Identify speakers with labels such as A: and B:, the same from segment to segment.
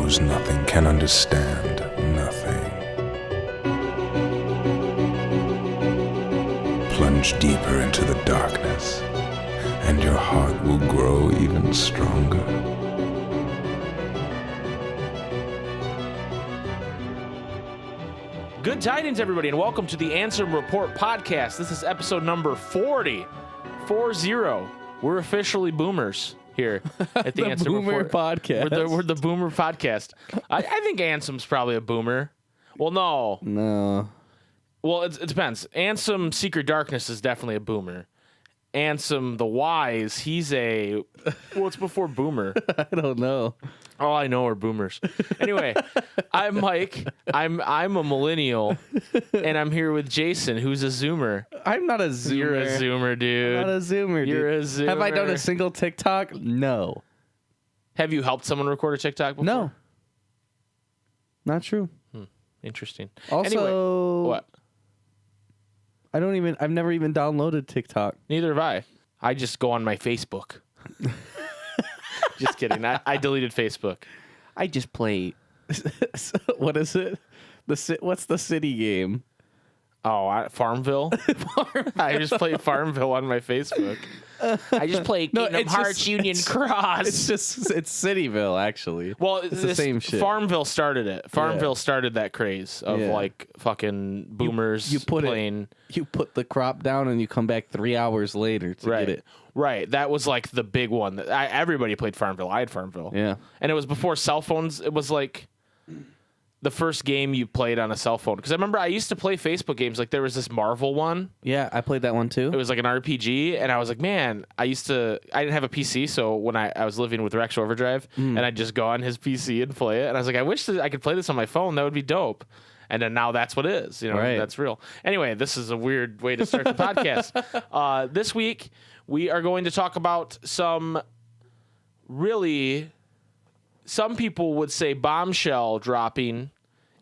A: knows nothing, can understand nothing. Plunge deeper into the darkness, and your heart will grow even stronger.
B: Good tidings, everybody, and welcome to the Ansem Report podcast. This is episode number 40. 40. We're officially boomers here at the Ansem
C: Boomer
B: Report.
C: podcast.
B: We're the boomer podcast. I think Ansem's probably a boomer. Well, no.
C: No.
B: Well, it depends. Ansem Secret Darkness is definitely a boomer. Ansem the Wise, he's a... What's before boomer?
C: I don't know.
B: All I know are boomers. Anyway, I'm Mike. I'm a millennial, and I'm here with Jason, who's a Zoomer.
C: I'm not a Zoomer.
B: You're a Zoomer, dude.
C: I'm not a Zoomer, dude.
B: You're a Zoomer.
C: Have I done a single TikTok? No.
B: Have you helped someone record a TikTok before?
C: No. Not true.
B: Interesting.
C: Also,
B: Anyway, what?
C: I've never even downloaded TikTok.
B: Neither have I. I just go on my Facebook. Just kidding. I deleted Facebook.
C: I just play. What is it? What's the city game?
B: Oh, Farmville? I just play Farmville on my Facebook. I just play Kingdom Hearts Union Cross.
C: It's Cityville, actually.
B: Well,
C: it's the same shit.
B: Farmville started it. Farmville started that craze of like fucking boomers playing.
C: You put the crop down and you come back 3 hours later to get it.
B: Right. That was like the big one. Everybody played Farmville. I had Farmville.
C: Yeah.
B: And it was before cell phones. It was like the first game you played on a cell phone. Because I remember I used to play Facebook games. Like there was this Marvel one.
C: Yeah, I played that one too.
B: It was like an RPG. And I was like, man, I didn't have a PC. So when I was living with Rex Overdrive, and I'd just go on his PC and play it. And I was like, I wish that I could play this on my phone. That would be dope. And then now that's what it is. You know, That's real. Anyway, this is a weird way to start the podcast. This week, we are going to talk about some people would say bombshell dropping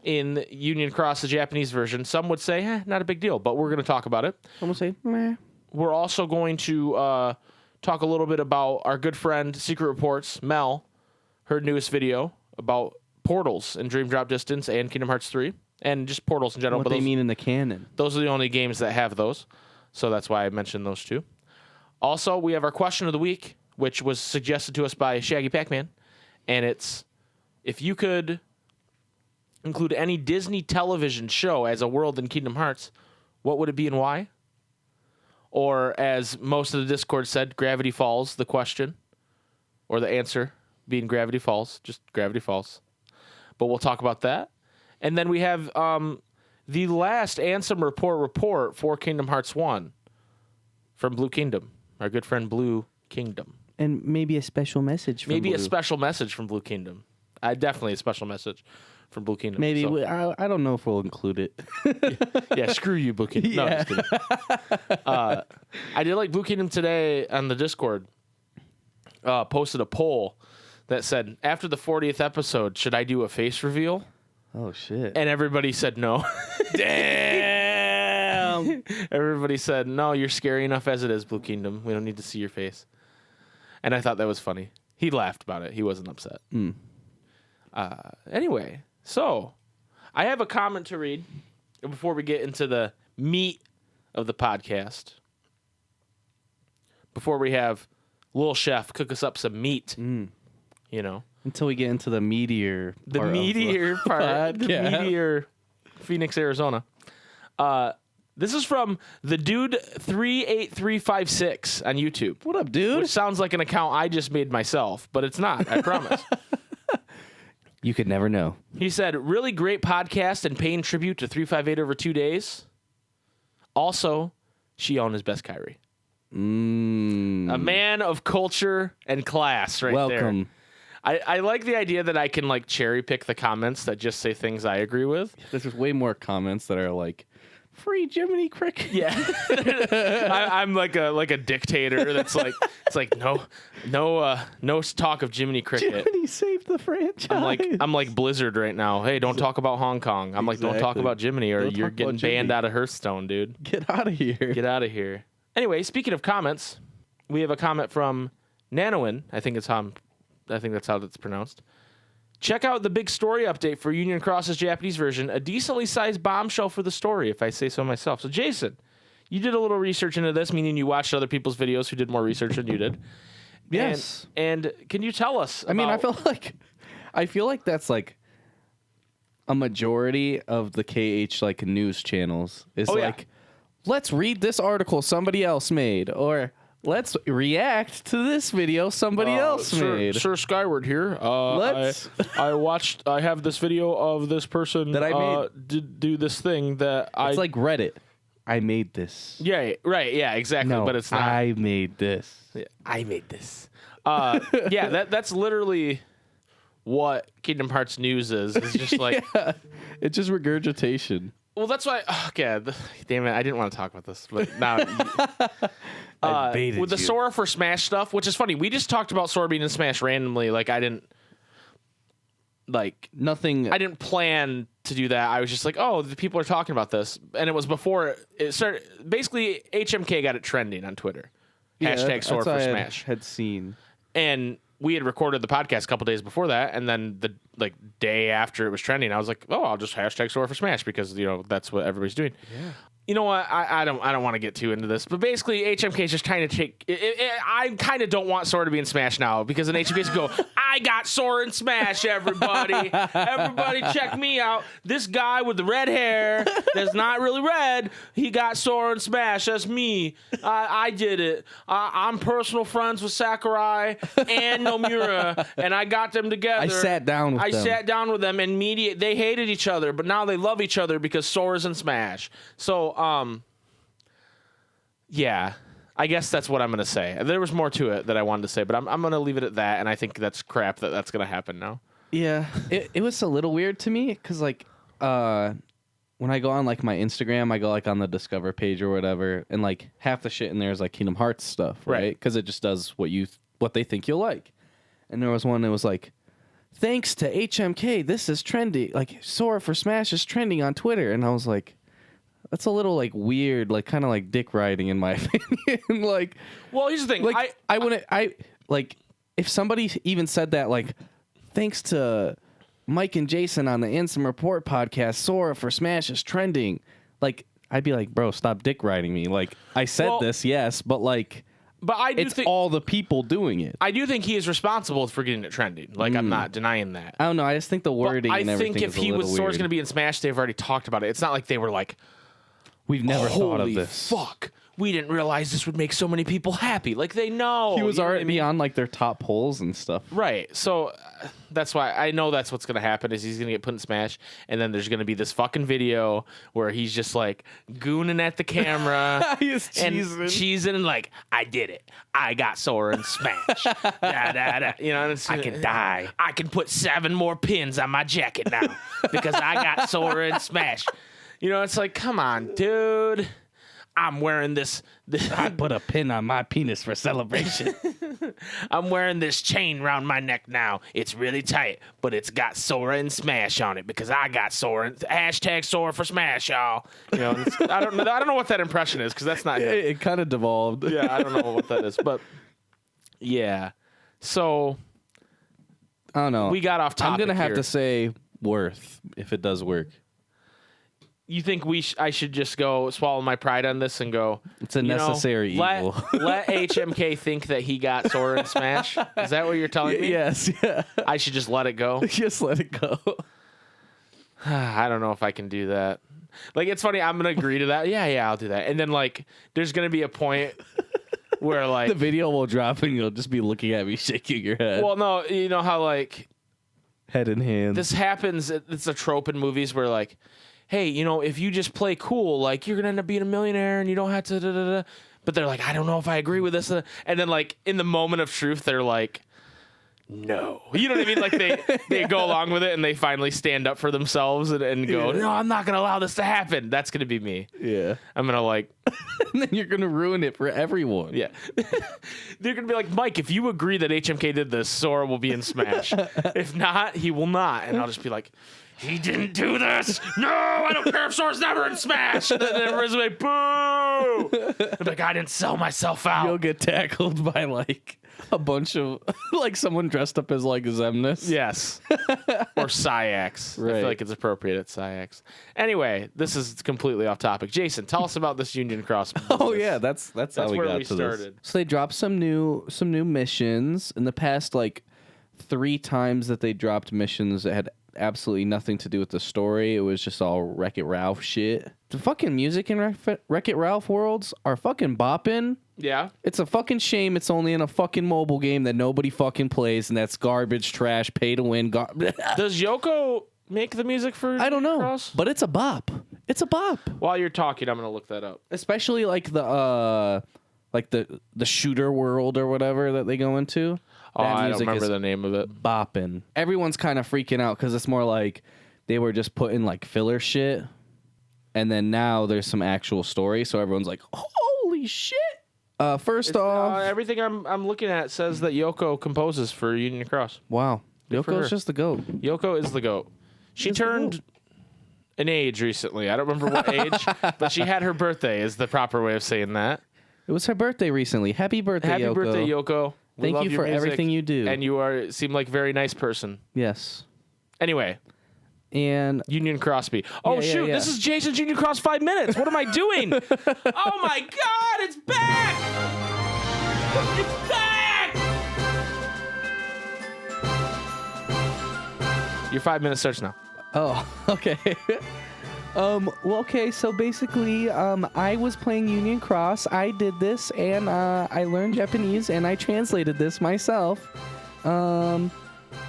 B: in Union Cross, the Japanese version. Some would say, not a big deal, but we're going to talk about it.
C: I'm going to say, meh. We're
B: also going to talk a little bit about our good friend, Secret Reports, Mel, her newest video about portals in Dream Drop Distance and Kingdom Hearts 3, and just portals in general.
C: What they mean in the canon.
B: Those are the only games that have those, so that's why I mentioned those two. Also, we have our question of the week, which was suggested to us by Shaggy Pac-Man, and it's, if you could include any Disney television show as a world in Kingdom Hearts, what would it be and why? Or as most of the Discord said, Gravity Falls, the question, or the answer being Gravity Falls, just Gravity Falls. But we'll talk about that. And then we have the last Ansem report for Kingdom Hearts 1 from Blue Kingdom, our good friend Blue Kingdom.
C: And maybe a special message from Blue.
B: A special message from Blue Kingdom. Definitely a special message from Blue Kingdom.
C: Maybe. So. I don't know if we'll include
B: it. Yeah, screw you, Blue Kingdom. No, just kidding. I did like Blue Kingdom today on the Discord. Posted a poll that said, after the 40th episode, should I do a face reveal?
C: Oh, shit.
B: And everybody said no.
C: Damn.
B: Everybody said, no, you're scary enough as it is, Blue Kingdom. We don't need to see your face. And I thought that was funny. He laughed about it. He wasn't upset. Anyway, so I have a comment to read before we get into the meat of the podcast. Before we have Lil Chef cook us up some meat, you know.
C: Until we get into the meteor
B: part. The meteor, Phoenix, Arizona. This is from the dude 38356 on YouTube.
C: What up, dude?
B: Which sounds like an account I just made myself, but it's not, I promise.
C: You could never know.
B: He said, really great podcast and paying tribute to 358 over 2 days. Also, Shion is best Kyrie. A man of culture and class right there.
C: Welcome.
B: I like the idea that I can like cherry pick the comments that just say things I agree with.
C: There's way more comments that are like, free Jiminy Cricket.
B: Yeah. I'm like a dictator that's like, it's like, no talk of Jiminy Cricket.
C: Jiminy saved the franchise.
B: I'm like Blizzard right now. Hey, don't talk about Hong Kong. I'm like, don't talk about Jiminy or you're getting banned out of Hearthstone, dude.
C: Get out of here.
B: Get out of here. Anyway, speaking of comments, we have a comment from Nanowin. I think that's how it's pronounced. Check out the big story update for Union Cross's Japanese version, a decently sized bombshell for the story, if I say so myself. So, Jason, you did a little research into this, meaning you watched other people's videos who did more research than you did.
C: Yes.
B: And can you tell us?
C: I mean, I feel like that's like a majority of the KH like news channels is let's read this article somebody else made, or let's react to this video somebody else made.
B: Sir Skyward here. I have this video of this person
C: that I made.
B: Did do this thing that
C: It's like Reddit. I made this.
B: Yeah, right. Yeah, exactly.
C: No,
B: but it's not.
C: I made this.
B: Yeah, I made this. Yeah, that's literally what Kingdom Hearts news is. It's just like
C: it's just regurgitation.
B: Well, that's why. Oh, God, damn it! I didn't want to talk about this, but now with the Sora for Smash stuff, which is funny. We just talked about Sora being in Smash randomly. Like I didn't plan to do that. I was just like, oh, the people are talking about this, and it was before it started. Basically, HMK got it trending on Twitter. Hashtag Sora for Smash.
C: Had seen,
B: and we had recorded the podcast a couple days before that, and then the day after it was trending, I was like, oh, I'll just hashtag Sora for Smash because that's what everybody's doing. Yeah. You know what? I don't want to get too into this, but basically HMK is just trying to take. I kind of don't want Sora to be in Smash now because then HMK is go, I got Sora in Smash, everybody. Everybody check me out. This guy with the red hair that's not really red, he got Sora in Smash. That's me. I did it. I'm personal friends with Sakurai and Nomura, and I got them together.
C: I sat down with them
B: and they hated each other, but now they love each other because Sora's in Smash. So, yeah, I guess that's what I'm going to say. There was more to it that I wanted to say, but I'm going to leave it at that, and I think that's crap that's going to happen now.
C: Yeah, it was a little weird to me, because, like, when I go on, like, my Instagram, I go, like, on the Discover page or whatever, and, like, half the shit in there is, like, Kingdom Hearts stuff, right? Because it just does what they think you'll like. And there was one that was, like, thanks to HMK, this is trendy. Like, Sora for Smash is trending on Twitter. And I was like, that's a little like weird, like kind of like dick riding in my opinion. Like,
B: well, here's the thing.
C: Like, I wouldn't. Like if somebody even said that, like, thanks to Mike and Jason on the Ansem Report podcast, Sora for Smash is trending. Like, I'd be like, bro, stop dick riding me. Like, I said this, yes, but like, it's all the people doing it.
B: I do think he is responsible for getting it trending. Like, I'm not denying that.
C: I don't know. I just think the wording.
B: But
C: and everything
B: I think if he was Sora's going to be in Smash, they've already talked about it. It's not like they were like,
C: we've never thought of this.
B: Fuck. We didn't realize this would make so many people happy. Like, they know.
C: He was already on, like, their top polls and stuff.
B: Right. So, that's why I know that's what's going to happen is he's going to get put in Smash, and then there's going to be this fucking video where he's just, like, gooning at the camera.
C: He's
B: cheesing and, like, I did it. I got Sora in Smash. You know, and
C: I can die.
B: I can put 7 more pins on my jacket now because I got Sora in Smash. You know, it's like, come on, dude. I'm wearing this.
C: I put a pin on my penis for celebration.
B: I'm wearing this chain around my neck now. It's really tight, but it's got Sora and Smash on it because I got Sora. Hashtag Sora for Smash, y'all. You know, I don't know what that impression is because that's not him.
C: It kind of devolved.
B: Yeah, I don't know what that is, but yeah. So
C: I don't know.
B: We got off topic.
C: I'm gonna have
B: here.
C: to say worth if it does work.
B: You think I should just go swallow my pride on this and go?
C: It's a necessary evil.
B: Let HMK think that he got Sora in Smash. Is that what you're telling me?
C: Yes. Yeah.
B: I should just let it go.
C: Just let it go.
B: I don't know if I can do that. Like, it's funny. I'm gonna agree to that. Yeah, I'll do that. And then like, there's gonna be a point where like
C: the video will drop and you'll just be looking at me shaking your head.
B: Well, no, you know how like
C: head in hand.
B: This happens. It's a trope in movies where like, hey, you know, if you just play cool, like, you're going to end up being a millionaire and you don't have to, da-da-da. But they're like, I don't know if I agree with this. And then, like, in the moment of truth, they're like, no. You know what I mean? Like, they go along with it and they finally stand up for themselves and go, no, I'm not going to allow this to happen. That's going to be me.
C: Yeah.
B: I'm going to, like...
C: and then you're going to ruin it for everyone.
B: Yeah. They're going to be like, Mike, if you agree that HMK did this, Sora will be in Smash. If not, he will not. And I'll just be like... He didn't do this. No, I don't care if Sora's never in Smash. And then everyone's like, boo. I'm like, I didn't sell myself out.
C: You'll get tackled by like a bunch of like someone dressed up as like Zemnis.
B: Yes. Or Syax. I
C: Right.
B: feel like it's appropriate at Syax. Anyway, this is completely off topic. Jason, tell us about this Union Cross.
C: Oh
B: business.
C: yeah, that's how we
B: where
C: got
B: we
C: to
B: started.
C: this. So they dropped some new missions in the past like 3 times that they dropped missions that had absolutely nothing to do with the story. It was just all Wreck-It Ralph shit. The fucking music in Wreck-It Ralph worlds are fucking bopping.
B: Yeah.
C: It's a fucking shame it's only in a fucking mobile game that nobody fucking plays, and that's garbage, trash, pay to win.
B: Does Yoko make the music for
C: I don't know,
B: Cross?
C: but it's a bop. It's a bop.
B: While you're talking, I'm going to look that up.
C: Especially like the shooter world or whatever that they go into.
B: Oh,
C: That
B: I don't
C: music
B: remember
C: is
B: the name of it.
C: bopping. Everyone's kind of freaking out because it's more like they were just putting like filler shit, and then now there's some actual story. So everyone's like, "Holy shit!" First off,
B: Everything I'm looking at says that Yoko composes for Union Cross.
C: wow,
B: for her.
C: Yoko's just the goat.
B: Yoko is the GOAT. She
C: Is the
B: turned an age recently. I don't remember what age, but she had her birthday is the proper way of saying that.
C: It was her birthday recently. Happy birthday,
B: Happy
C: Yoko.
B: birthday, Yoko. We
C: Thank
B: love
C: you
B: your
C: for
B: music,
C: everything you do.
B: And you seem like a very nice person.
C: Yes.
B: Anyway,
C: And
B: Union Crosby. Oh,
C: Yeah,
B: shoot.
C: yeah.
B: This is Jason's Union Cross 5 minutes. What am I doing? Oh, my God. It's back. It's back. Your 5 minutes starts now.
C: oh, okay. Well, okay, so basically, I was playing Union Cross. I did this, and I learned Japanese, and I translated this myself.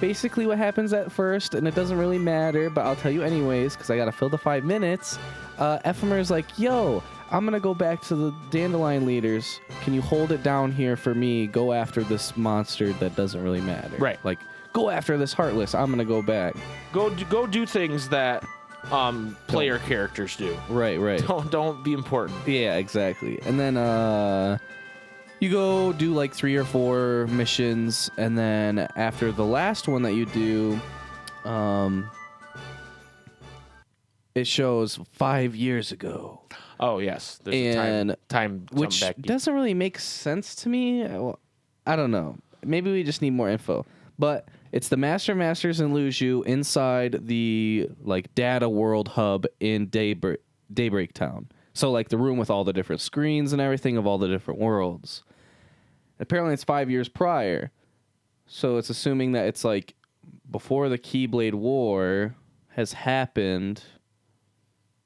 C: Basically, what happens at first, and it doesn't really matter, but I'll tell you anyways, because I gotta fill the 5 minutes. Ephemer's like, yo, I'm gonna go back to the dandelion leaders. Can you hold it down here for me? Go after this monster that doesn't really matter.
B: Right.
C: Like, go after this Heartless. I'm gonna go back.
B: Go do things that player characters do.
C: Right.
B: Don't be important.
C: Yeah, exactly. And then you go do like 3 or 4 missions, and then after the last one that you do, it shows 5 years ago.
B: Oh yes, there's
C: And
B: a time
C: which
B: back.
C: doesn't really make sense to me. Well, I don't know. Maybe we just need more info. But it's the Masters and Luju inside the like data world hub in Daybreak Town. So like the room with all the different screens and everything of all the different worlds. Apparently it's 5 years prior. So it's assuming that it's like before the Keyblade War has happened,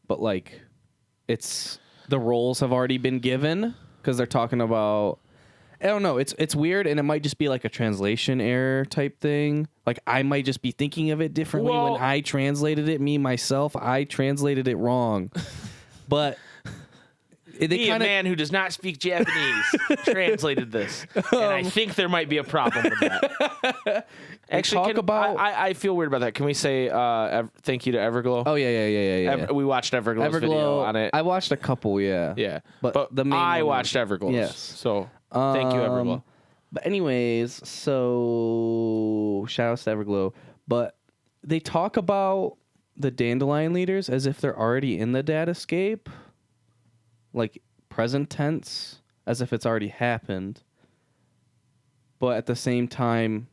C: but like it's the roles have already been given because they're talking about I don't know. It's weird, and it might just be like a translation error type thing. Like I might just be thinking of it differently
B: Well,
C: when I translated it. Me myself, I translated it wrong. But they
B: a man who does not speak Japanese translated this, and I think there might be a problem with that. Actually, I feel weird about that. Can we say thank you to Everglow?
C: Oh yeah.
B: We watched Everglow's video on it.
C: I watched a couple. Yeah.
B: Yeah,
C: But the main
B: I
C: one-
B: watched Everglow's.
C: Yes.
B: So thank you, Everglow.
C: But anyways, so shout outs to Everglow. But they talk about the dandelion leaders as if they're already in the datascape. Like present tense, as if it's already happened. But at the same time,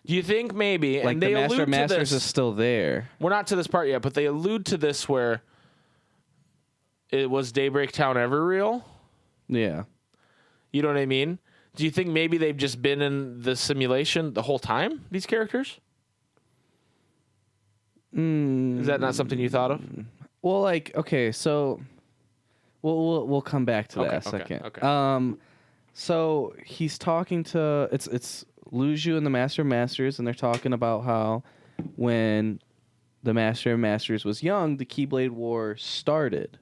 B: Do you think maybe,
C: like
B: and
C: the
B: they
C: Master
B: allude
C: of Masters
B: to
C: is
B: this,
C: still there.
B: we're not to this part yet, but they allude to this where it was Daybreak Town ever real?
C: Yeah.
B: You know what I mean? Do you think maybe they've just been in the simulation the whole time, these characters? Is that not something you thought of?
C: Well, like, okay, so we'll come back to that in a second.
B: Okay.
C: So he's talking to it's Luju and the Master of Masters, and they're talking about how when the Master of Masters was young, the Keyblade War started,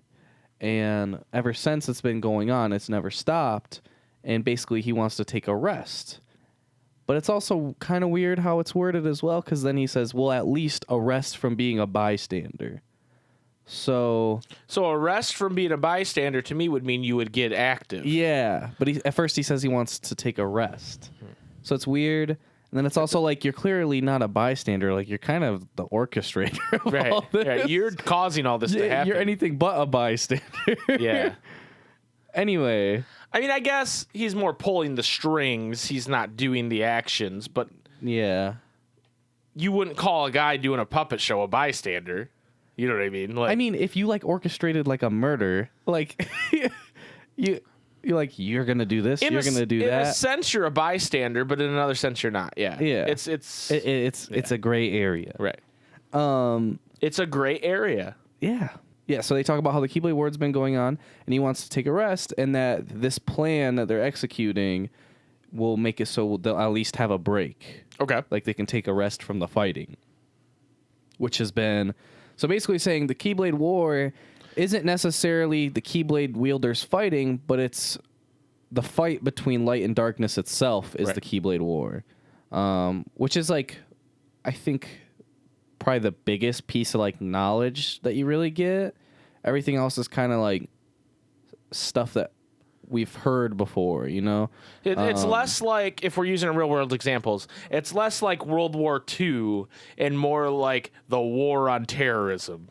C: and ever since it's been going on, it's never stopped. And basically, he wants to take a rest. But it's also kind of weird how it's worded as well, because then he says, well, at least a rest from being a bystander. So
B: a rest from being a bystander to me would mean you would get active.
C: yeah, but at first he says he wants to take a rest. So it's weird. And then it's also like you're clearly not a bystander. Like you're kind of the orchestrator of all this.
B: Right. You're causing all this to happen.
C: You're anything but a bystander.
B: Yeah.
C: Anyway.
B: I mean, I guess he's more pulling the strings. He's not doing the actions, but
C: Yeah.
B: you wouldn't call a guy doing a puppet show a bystander. You know what I mean? Like,
C: I mean, if you like orchestrated like a murder, like you're like you're gonna do this, you're gonna do that.
B: In a sense, you're a bystander, but in another sense, you're not. Yeah.
C: Yeah.
B: It's
C: a gray area.
B: right. It's a gray area.
C: Yeah. Yeah, so they talk about how the Keyblade War's been going on, and he wants to take a rest, and that this plan that they're executing will make it so they'll at least have a break.
B: Okay.
C: Like, they can take a rest from the fighting. Which has been... So basically saying the Keyblade War isn't necessarily the Keyblade wielders fighting, but it's the fight between light and darkness itself is
B: Right.
C: the Keyblade War. Which is, like, I think... probably the biggest piece of like knowledge that you really get. Everything else is kind of like stuff that we've heard before, you know.
B: It's less like, if we're using real world examples, it's less like World War II and more like the war on terrorism.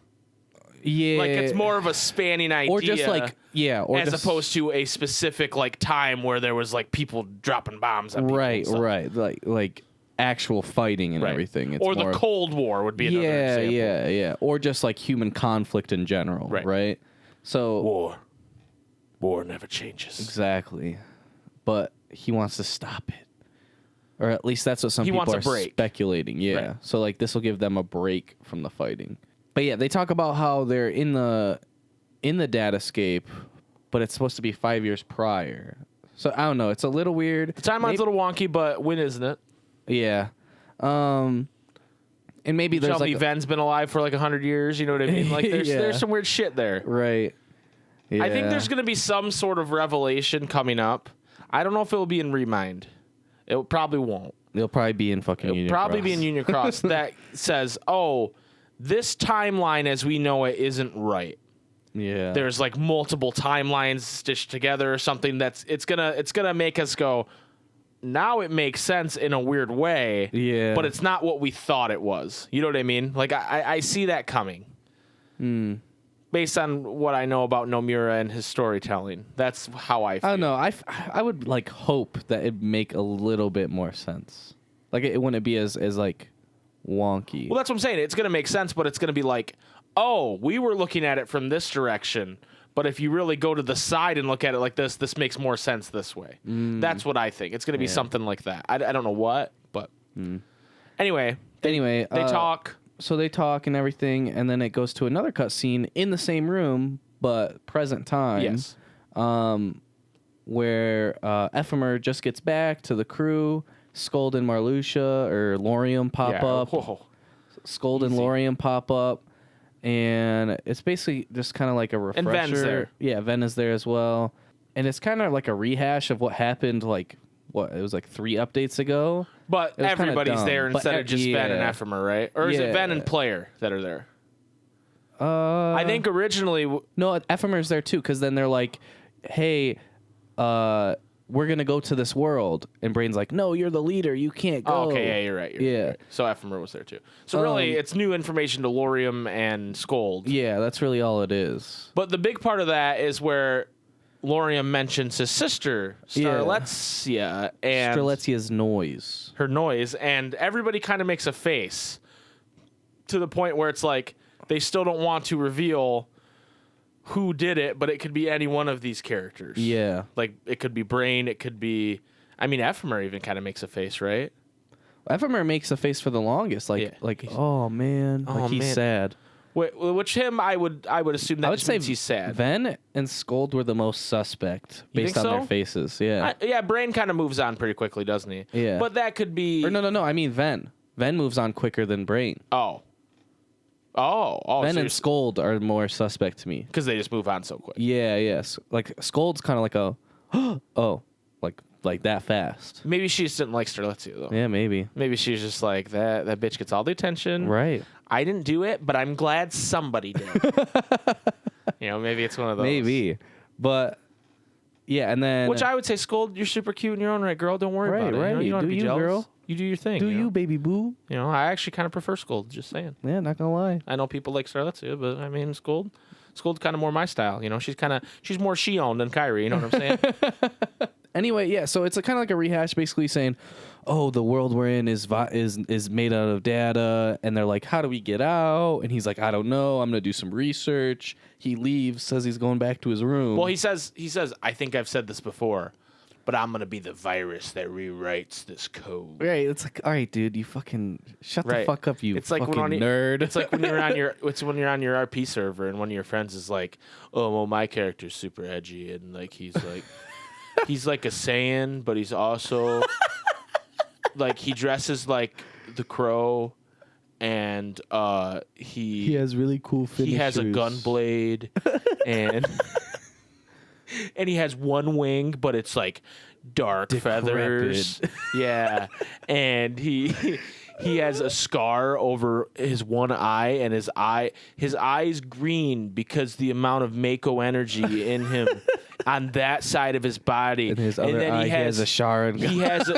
C: Yeah,
B: Like, it's more of a spanning idea,
C: or just like or
B: as
C: just,
B: opposed to a specific like time where there was like people dropping bombs on people.
C: right,
B: and stuff.
C: right, like actual fighting and
B: Right.
C: everything. It's
B: Or the
C: more,
B: Cold War would be another example.
C: yeah, or just like human conflict in general,
B: Right.
C: right? So
B: War never changes.
C: exactly, but he wants to stop it. Or at least that's what some
B: He
C: people
B: wants a
C: are
B: break.
C: speculating. Yeah.
B: Right.
C: So like this will give them a break from the fighting. But yeah, they talk about how they're in the datascape, but it's supposed to be 5 years prior. So I don't know. It's a little weird.
B: The timeline's a little wonky, but when isn't it?
C: Yeah. And maybe there's
B: Tell
C: like
B: me Ven's been alive for like 100 years. You know what I mean? Like
C: Yeah.
B: there's some weird shit there.
C: right. Yeah.
B: I think there's going to be some sort of revelation coming up. I don't know if it will be in Remind. It probably won't.
C: They'll probably be in fucking
B: It'll
C: Union
B: probably
C: Cross.
B: be in Union Cross that says, "Oh, this timeline as we know it isn't right."
C: Yeah.
B: There's like multiple timelines stitched together or something it's gonna make us go, now it makes sense in a weird way.
C: Yeah.
B: But it's not what we thought it was. You know what I mean? Like I see that coming. Based on what I know about Nomura and his storytelling. That's how I feel.
C: I don't know. I would like hope that it'd make a little bit more sense. Like it wouldn't be as like wonky.
B: Well, that's what I'm saying. It's going to make sense, but it's going to be like, oh, we were looking at it from this direction, but if you really go to the side and look at it like this makes more sense this way. That's what I think. It's going to be something like that. I don't know what, but anyway, they talk.
C: So they talk and everything, and then it goes to another cutscene in the same room, but present time.
B: Yes.
C: Where Ephemer just gets back to the crew. Scold and Marluxia or Laurium pop up.
B: Whoa.
C: Scold and Laurium pop up. And it's basically just kind of like a refresher.
B: And Ven's there.
C: Yeah, Ven is there as well. And it's kind of like a rehash of what happened, like, it was like 3 updates ago?
B: But
C: It was kinda
B: everybody's
C: dumb.
B: there
C: But
B: instead of just Ven and
C: yeah.
B: Ephemer, right? Or is it Ven and Player that are there? I think originally...
C: No, Ephemer's there too, because then they're like, hey, we're going to go to this world. And Brain's like, no, you're the leader. You can't go.
B: Oh, okay, yeah, you're right.
C: Yeah.
B: Right. So Ephemer was there too. So really, it's new information to Laurium and Scold.
C: Yeah, that's really all it is.
B: But the big part of that is where Laurium mentions his sister, Strelitzia, and
C: Strelitzia's noise.
B: her noise, and everybody kind of makes a face to the point where it's like they still don't want to reveal who did it, but it could be any one of these characters.
C: Yeah.
B: Like, it could be Brain, it could be... I mean, Ephemer even kind of makes a face, right?
C: Ephemer makes a face for the longest. Like,
B: Yeah.
C: oh, man.
B: Oh,
C: Like, he's
B: man.
C: sad.
B: Which him, I would assume that
C: I would
B: just
C: say
B: means he's sad.
C: Ven and Scold were the most suspect
B: You
C: based
B: think
C: on
B: so?
C: their faces. Yeah.
B: Brain kind of moves on pretty quickly, doesn't he?
C: Yeah.
B: But that could be...
C: Or no. I mean Ven. Ven moves on quicker than Brain.
B: Oh.
C: Ven and Scold are more suspect to me.
B: Because they just move on so quick.
C: Yeah, yes. Like Scold's kind of like a, oh, like that fast.
B: Maybe she just didn't like Strelitzia, though.
C: Yeah, maybe.
B: Maybe she's just like, that bitch gets all the attention.
C: Right.
B: I didn't do it, but I'm glad somebody did. Maybe it's one of those.
C: Maybe. But yeah, and then
B: Which I would say, Scold, you're super cute in your own right, girl. Don't worry about it.
C: Right.
B: You don't have to
C: Do
B: be
C: you,
B: jealous.
C: girl?
B: You do your thing.
C: do
B: you
C: you,
B: know?
C: baby boo?
B: I actually kind of prefer Scold, just saying.
C: Yeah, not gonna lie.
B: I know people like Strelitzia, but I mean, Scold, Skull's kind of more my style. You know, she's more Shion than Kairi. You know what I'm saying?
C: Anyway, yeah, so it's kind of like a rehash, basically saying, "Oh, the world we're in is made out of data," and they're like, "How do we get out?" And he's like, "I don't know. I'm gonna do some research." He leaves, says he's going back to his room.
B: Well, he says, "I think I've said this before, but I'm gonna be the virus that rewrites this code."
C: Right? It's like, all right, dude, you fucking shut the fuck up, you
B: it's like
C: fucking
B: when
C: nerd.
B: It's like when you're on your RP server and one of your friends is like, "Oh, well, my character's super edgy," and like he's like. He's like a Saiyan, but he's also like he dresses like the Crow, and he
C: has really cool finishers.
B: He has a gun blade, and he has one wing, but it's like dark feathers. Yeah, and he has a scar over his one eye, and his eye's green because the amount of Mako energy in him. On that side of his body,
C: and his other eye, he has a Sharon.
B: He has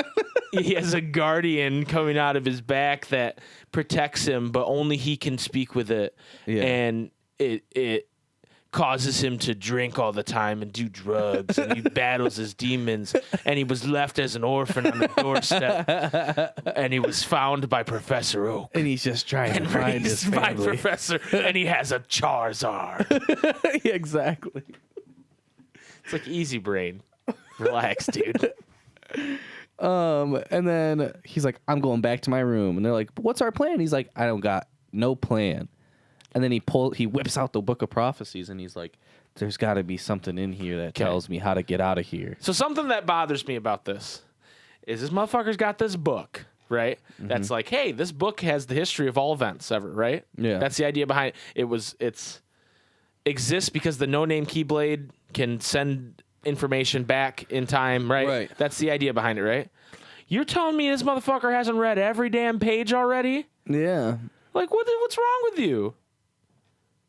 B: a guardian coming out of his back that protects him, but only he can speak with it, and it causes him to drink all the time and do drugs, and he battles his demons. And he was left as an orphan on the doorstep, and he was found by Professor Oak,
C: and he's just trying to find his family.
B: Professor, and he has a Charizard.
C: Yeah, exactly.
B: It's like easy brain. Relax, dude.
C: And then he's like, "I'm going back to my room." And they're like, "But what's our plan?" He's like, "I don't got no plan." And then he whips out the Book of Prophecies, and he's like, "There's got to be something in here that tells me how to get out of here."
B: So something that bothers me about this is this motherfucker's got this book, right? Mm-hmm. That's like, hey, this book has the history of all events ever, right?
C: Yeah.
B: That's the idea behind it. It's exists because the no-name Keyblade can send information back in time, right?
C: Right.
B: That's the idea behind it, right? You're telling me this motherfucker hasn't read every damn page already?
C: Yeah.
B: Like, what's wrong with you?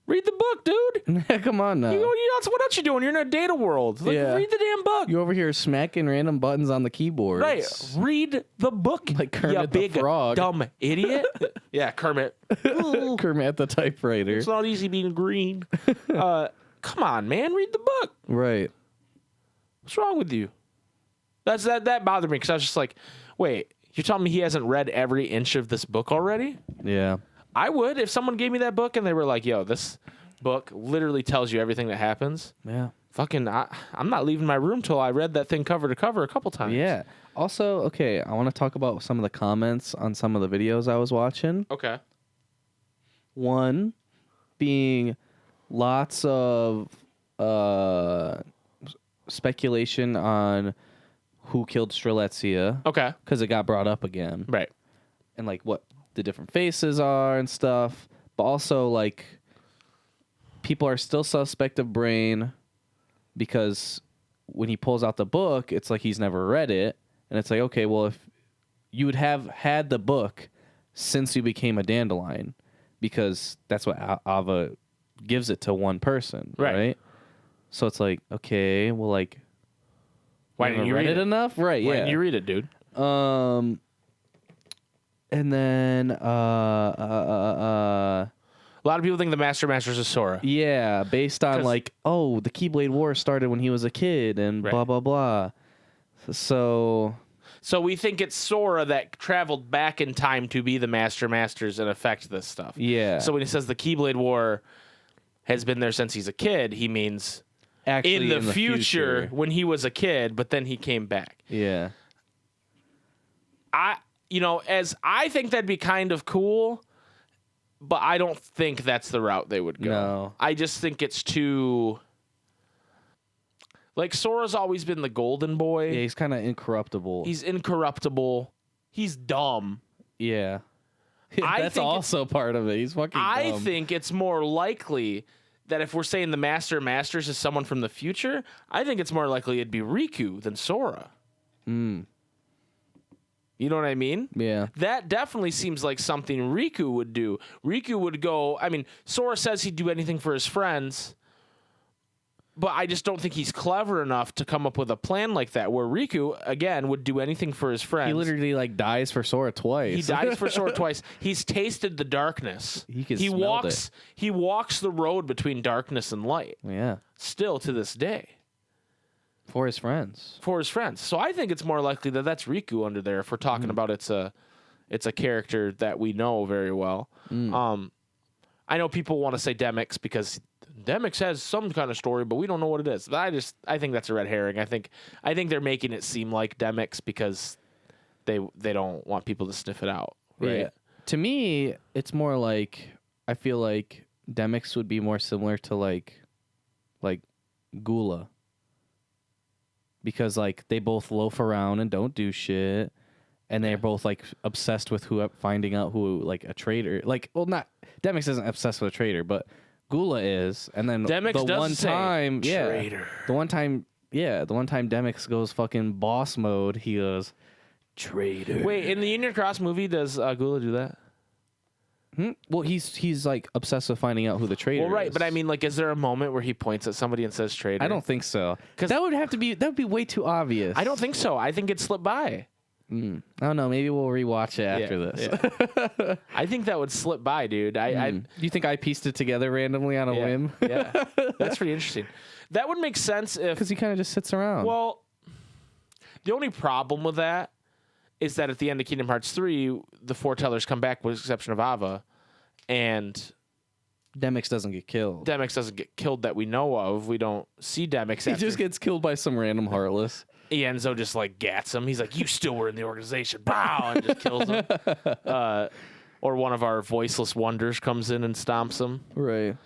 B: Read the book, dude.
C: Come on now.
B: What else you doing? You're in a data world. Like, read the damn book.
C: You over here smacking random buttons on the keyboard.
B: Right. Read the book.
C: Like Kermit
B: you
C: the
B: big
C: Frog.
B: Dumb idiot. Yeah, Kermit.
C: Kermit the typewriter.
B: It's not easy being green. Come on, man. Read the book.
C: Right.
B: What's wrong with you? That bothered me because I was just like, wait, you're telling me he hasn't read every inch of this book already?
C: Yeah.
B: I would if someone gave me that book and they were like, yo, this book literally tells you everything that happens.
C: Yeah.
B: Fucking, I'm not leaving my room till I read that thing cover to cover a couple times.
C: Yeah. Also, okay, I want to talk about some of the comments on some of the videos I was watching.
B: Okay.
C: One being lots of speculation on who killed Strelitzia.
B: Okay.
C: Because it got brought up again.
B: Right.
C: And like what the different faces are and stuff. But also like people are still suspect of Brain because when he pulls out the book, it's like he's never read it. And it's like, okay, well, if you would have had the book since you became a dandelion, because that's what Ava gives it to one person, right? So it's like, okay, well, like,
B: why didn't you read it
C: enough? Right,
B: Why
C: yeah.
B: didn't you read it, dude?
C: And then, a
B: lot of people think the Masters is Sora.
C: Yeah, based on like, oh, the Keyblade War started when he was a kid and blah, blah, blah. So
B: we think it's Sora that traveled back in time to be the Masters and affect this stuff.
C: Yeah.
B: So when he says the Keyblade War has been there since he's a kid, he means
C: actually
B: in the future when he was a kid, but then he came back.
C: Yeah.
B: As I think that'd be kind of cool, but I don't think that's the route they would go.
C: No.
B: I just think it's too... Like, Sora's always been the golden boy.
C: Yeah, he's kind of incorruptible.
B: He's incorruptible. He's dumb.
C: Yeah. That's also part of it. He's fucking dumb.
B: I think it's more likely that if we're saying the Masters is someone from the future, I think it's more likely it'd be Riku than Sora. You know what I mean?
C: Yeah.
B: That definitely seems like something Riku would do. Riku would go... I mean, Sora says he'd do anything for his friends... But I just don't think he's clever enough to come up with a plan like that. Where Riku again would do anything for his friends.
C: He literally like dies for Sora twice.
B: He dies for Sora twice. He's tasted the darkness.
C: He walks.
B: He walks the road between darkness and light.
C: Yeah.
B: Still to this day.
C: For his friends.
B: So I think it's more likely that that's Riku under there. If we're talking about it's a character that we know very well. I know people want to say Demix because Demix has some kind of story, but we don't know what it is. But I think that's a red herring. I think they're making it seem like Demix because they don't want people to sniff it out. Right.
C: Yeah. To me, it's more like I feel like Demix would be more similar to like Gula. Because like they both loaf around and don't do shit. And they're both like obsessed with finding out who like a traitor. Like, well, not Demix isn't obsessed with a traitor, but Gula is. And then
B: Demix
C: the
B: does
C: one
B: say
C: time,
B: traitor.
C: the one time Demix goes fucking boss mode, he goes traitor.
B: Wait, in the Union Cross movie, does Gula do that?
C: Well, he's like obsessed with finding out who the traitor is.
B: Well, right, but I mean, like, is there a moment where he points at somebody and says traitor?
C: I don't think so. Because that would be way too obvious.
B: I don't think so. I think it slipped by.
C: I don't know. Maybe we'll rewatch it after this.
B: Yeah. I think that would slip by, dude.
C: Do you think I pieced it together randomly on a whim?
B: Yeah, that's pretty interesting. That would make sense if
C: Because he kind of just sits around.
B: Well, the only problem with that is that at the end of Kingdom Hearts 3, the foretellers come back with the exception of Ava, and
C: Demix doesn't get killed.
B: Demix doesn't get killed that we know of. We don't see Demix.
C: He just gets killed by some random Heartless.
B: Enzo just like gats him. He's like, "You still were in the organization," bow, and just kills him. Or one of our voiceless wonders comes in and stomps him.
C: Right.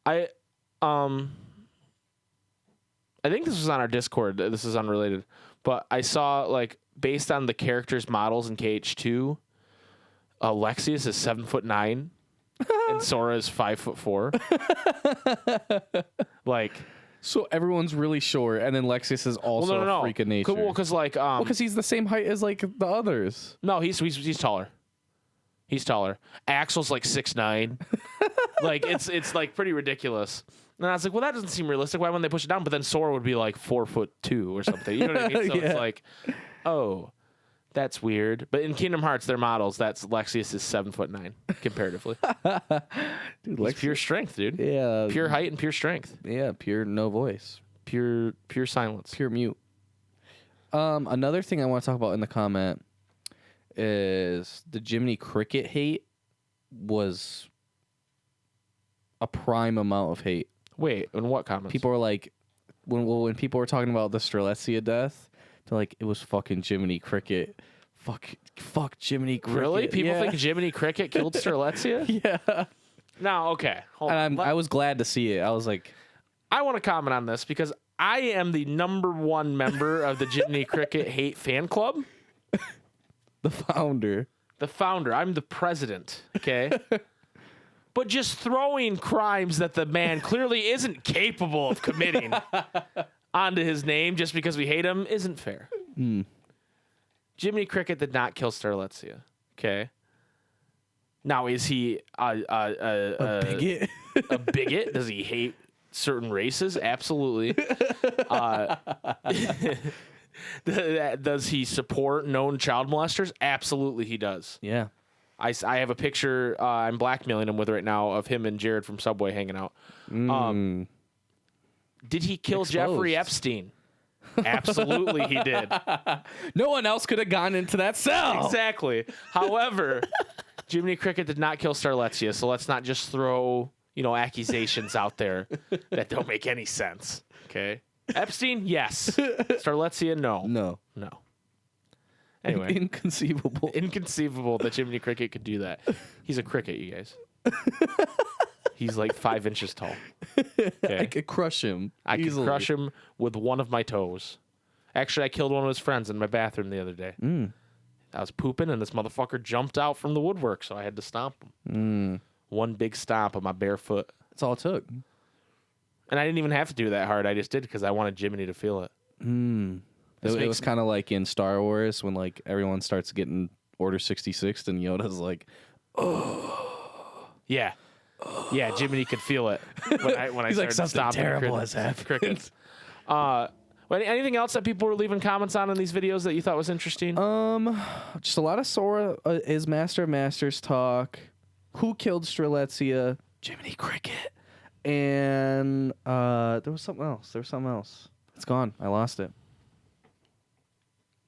B: I think this was on our Discord. This is unrelated, but I saw like based on the characters' models in KH2, Lexius is 7'9", and Sora is 5'4". Like.
C: So everyone's really short, and then Lexius is also a freak of nature.
B: Well, because like
C: because he's the same height as like the others.
B: No, he's taller. He's taller. Axel's like 6'9". Like it's like pretty ridiculous. And I was like, well, that doesn't seem realistic. Why wouldn't they push it down? But then Sora would be like 4'2" or something. You know what I mean? So It's like, oh, that's weird. But in Kingdom Hearts, their models, that's Lexius is 7'9" comparatively.
C: Dude,
B: He's pure strength, dude.
C: Yeah.
B: Pure height and pure strength.
C: Yeah, pure no voice.
B: Pure silence.
C: Pure mute. Another thing I want to talk about in the comment is the Jiminy Cricket hate was a prime amount of hate.
B: Wait, in what comments?
C: People were like, when people were talking about the Strelitzia death, they're like, it was fucking Jiminy Cricket. Fuck Jiminy Cricket.
B: Really? People think Jiminy Cricket killed Strelitzia?
C: Yeah.
B: No, okay. Hold
C: And
B: on.
C: I was glad to see it. I was like,
B: I want to comment on this because I am the #1 member of the Jiminy Cricket hate fan club.
C: the founder.
B: The founder. I'm the president. Okay. But just throwing crimes that the man clearly isn't capable of committing onto his name just because we hate him isn't fair. Jiminy Cricket did not kill Strelitzia. Okay. Now, is he
C: A bigot?
B: a bigot? Does he hate certain races? Absolutely. Does he support known child molesters? Absolutely, he does.
C: Yeah.
B: I have a picture I'm blackmailing him with right now of him and Jared from Subway hanging out. Did he kill
C: Exposed.
B: Jeffrey Epstein? Absolutely, he did.
C: No one else could have gone into that cell.
B: Exactly. However, Jiminy Cricket did not kill Strelitzia, so let's not just throw accusations out there that don't make any sense. Okay. Epstein, yes. Strelitzia, no.
C: No.
B: Anyway,
C: inconceivable
B: that Jiminy Cricket could do that. He's a cricket, you guys. He's like 5 inches tall. Okay?
C: I could crush him.
B: I could
C: easily.
B: crush him with one of my toes. Actually, I killed one of his friends in my bathroom the other day. I was pooping, and this motherfucker jumped out from the woodwork, so I had to stomp him. One big stomp on my bare foot.
C: That's all it took.
B: And I didn't even have to do that hard. I just did because I wanted Jiminy to feel it.
C: It was kind of like in Star Wars when like everyone starts getting Order 66 and Yoda's like,
B: Yeah. Yeah, Jiminy could feel it when I
C: He's like,
B: started
C: something
B: stomping
C: terrible has happened.
B: crickets. Anything else that people were leaving comments on in these videos that you thought was interesting?
C: Just a lot of Sora is Master of Masters talk. Who killed Strelitzia? Jiminy Cricket. And there was something else. It's gone. I lost it.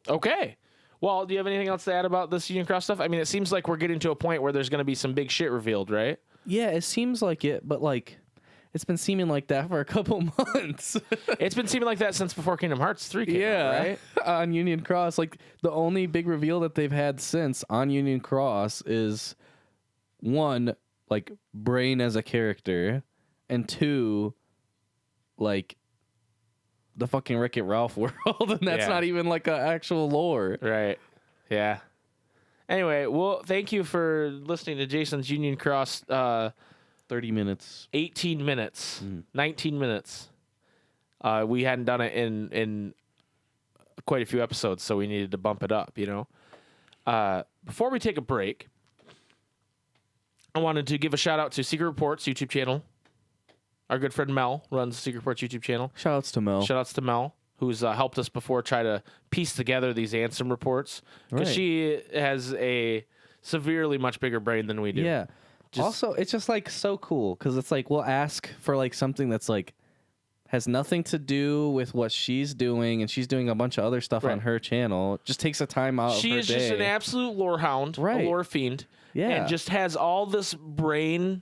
B: Okay. Well, do you have anything else to add about this Union Cross stuff? I mean, it seems like we're getting to a point where there's going to be some big shit revealed, right?
C: Yeah, it seems like it, but like it's been seeming like that for a couple months.
B: It's been seeming like that since before Kingdom Hearts 3 came out, right?
C: On Union Cross, like the only big reveal that they've had since on Union Cross is one, like Brain as a character, and two, like the fucking Wreck-It Ralph world, and that's not even like an actual lore.
B: Right. Yeah. Anyway, well, thank you for listening to Jason's Union Cross
C: 30 minutes.
B: 18 minutes. 19 minutes. We hadn't done it in quite a few episodes, so we needed to bump it up, you know. Before we take a break, I wanted to give a shout out to Secret Reports YouTube channel. Our good friend Mel runs Secret Reports YouTube channel.
C: Shout outs to Mel,
B: who's helped us before try to piece together these Ansem reports, because she has a severely much bigger brain than we do.
C: Yeah. Also, it's just like so cool because it's like we'll ask for like something that's like has nothing to do with what she's doing, and she's doing a bunch of other stuff on her channel. Just takes a time out of her day.
B: She is just an absolute lore hound, a lore fiend, and just has all this brain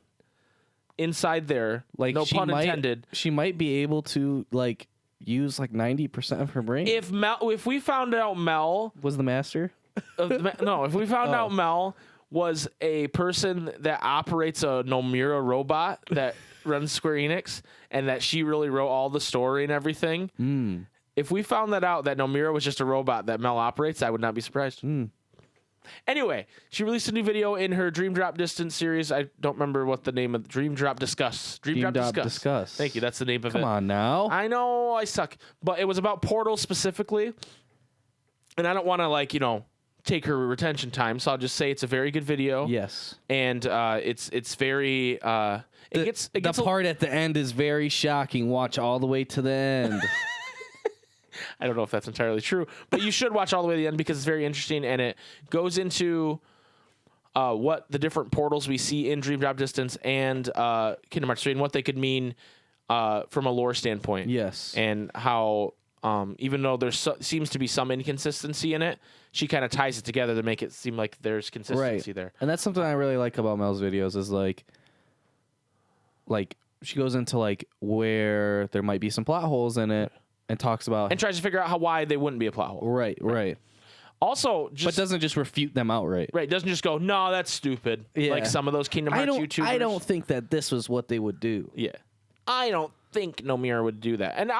B: inside there. Like, no pun intended.
C: She might be able to like use like 90% of her brain.
B: If we found out Mel
C: was the master,
B: if we found out Mel was a person that operates a Nomura robot that runs Square Enix, and that she really wrote all the story and everything. If we found that out, that Nomura was just a robot that Mel operates, I would not be surprised. Anyway, she released a new video in her Dream Drop Distance series. I don't remember what the name of Dream Drop Discuss. Dream Drop Discuss. Thank you. That's the name of it.
C: Come on now.
B: I know I suck, but it was about Portal specifically, and I don't want to take her retention time, so I'll just say it's a very good video.
C: Yes,
B: and it's very
C: the part at the end is very shocking. Watch all the way to the end.
B: I don't know if that's entirely true, but you should watch all the way to the end because it's very interesting, and it goes into what the different portals we see in Dream Drop Distance and Kingdom Hearts 3 and what they could mean from a lore standpoint.
C: Yes,
B: and how even though there seems to be some inconsistency in it, she kind of ties it together to make it seem like there's consistency there.
C: And that's something I really like about Mel's videos is like she goes into like where there might be some plot holes in it and talks about
B: and tries to figure out why they wouldn't be a plot hole.
C: Right.
B: Also,
C: but doesn't just refute them outright.
B: Right, doesn't just go, no, that's stupid. Yeah. Like some of those Kingdom Hearts YouTubers.
C: I don't think that this was what they would do.
B: Yeah. I don't think Nomura would do that. And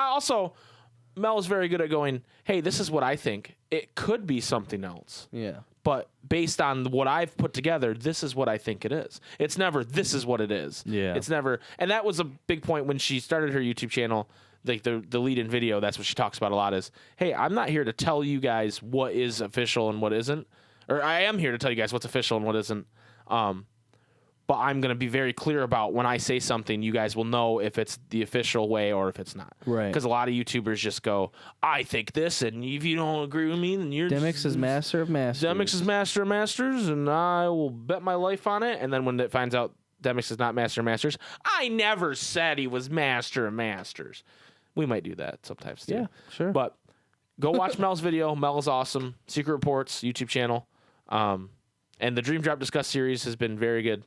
B: Mel is very good at going, hey, this is what I think. It could be something else.
C: Yeah.
B: But based on what I've put together, this is what I think it is. It's never, this is what it is.
C: Yeah.
B: It's never, and that was a big point when she started her YouTube channel, like the lead-in video, that's what she talks about a lot is, hey, I'm not here to tell you guys what is official and what isn't. Or I am here to tell you guys what's official and what isn't. But I'm going to be very clear about when I say something, you guys will know if it's the official way or if it's not.
C: Right.
B: Because a lot of YouTubers just go, I think this, and if you don't agree with me, then you're
C: Demix is master of masters.
B: Demix is master of masters, and I will bet my life on it. And then when it finds out Demix is not master of masters, I never said he was master of masters. We might do that sometimes too.
C: Yeah, sure.
B: But go watch Mel's video. Mel is awesome. Secret Reports YouTube channel. And the Dream Drop Discuss series has been very good.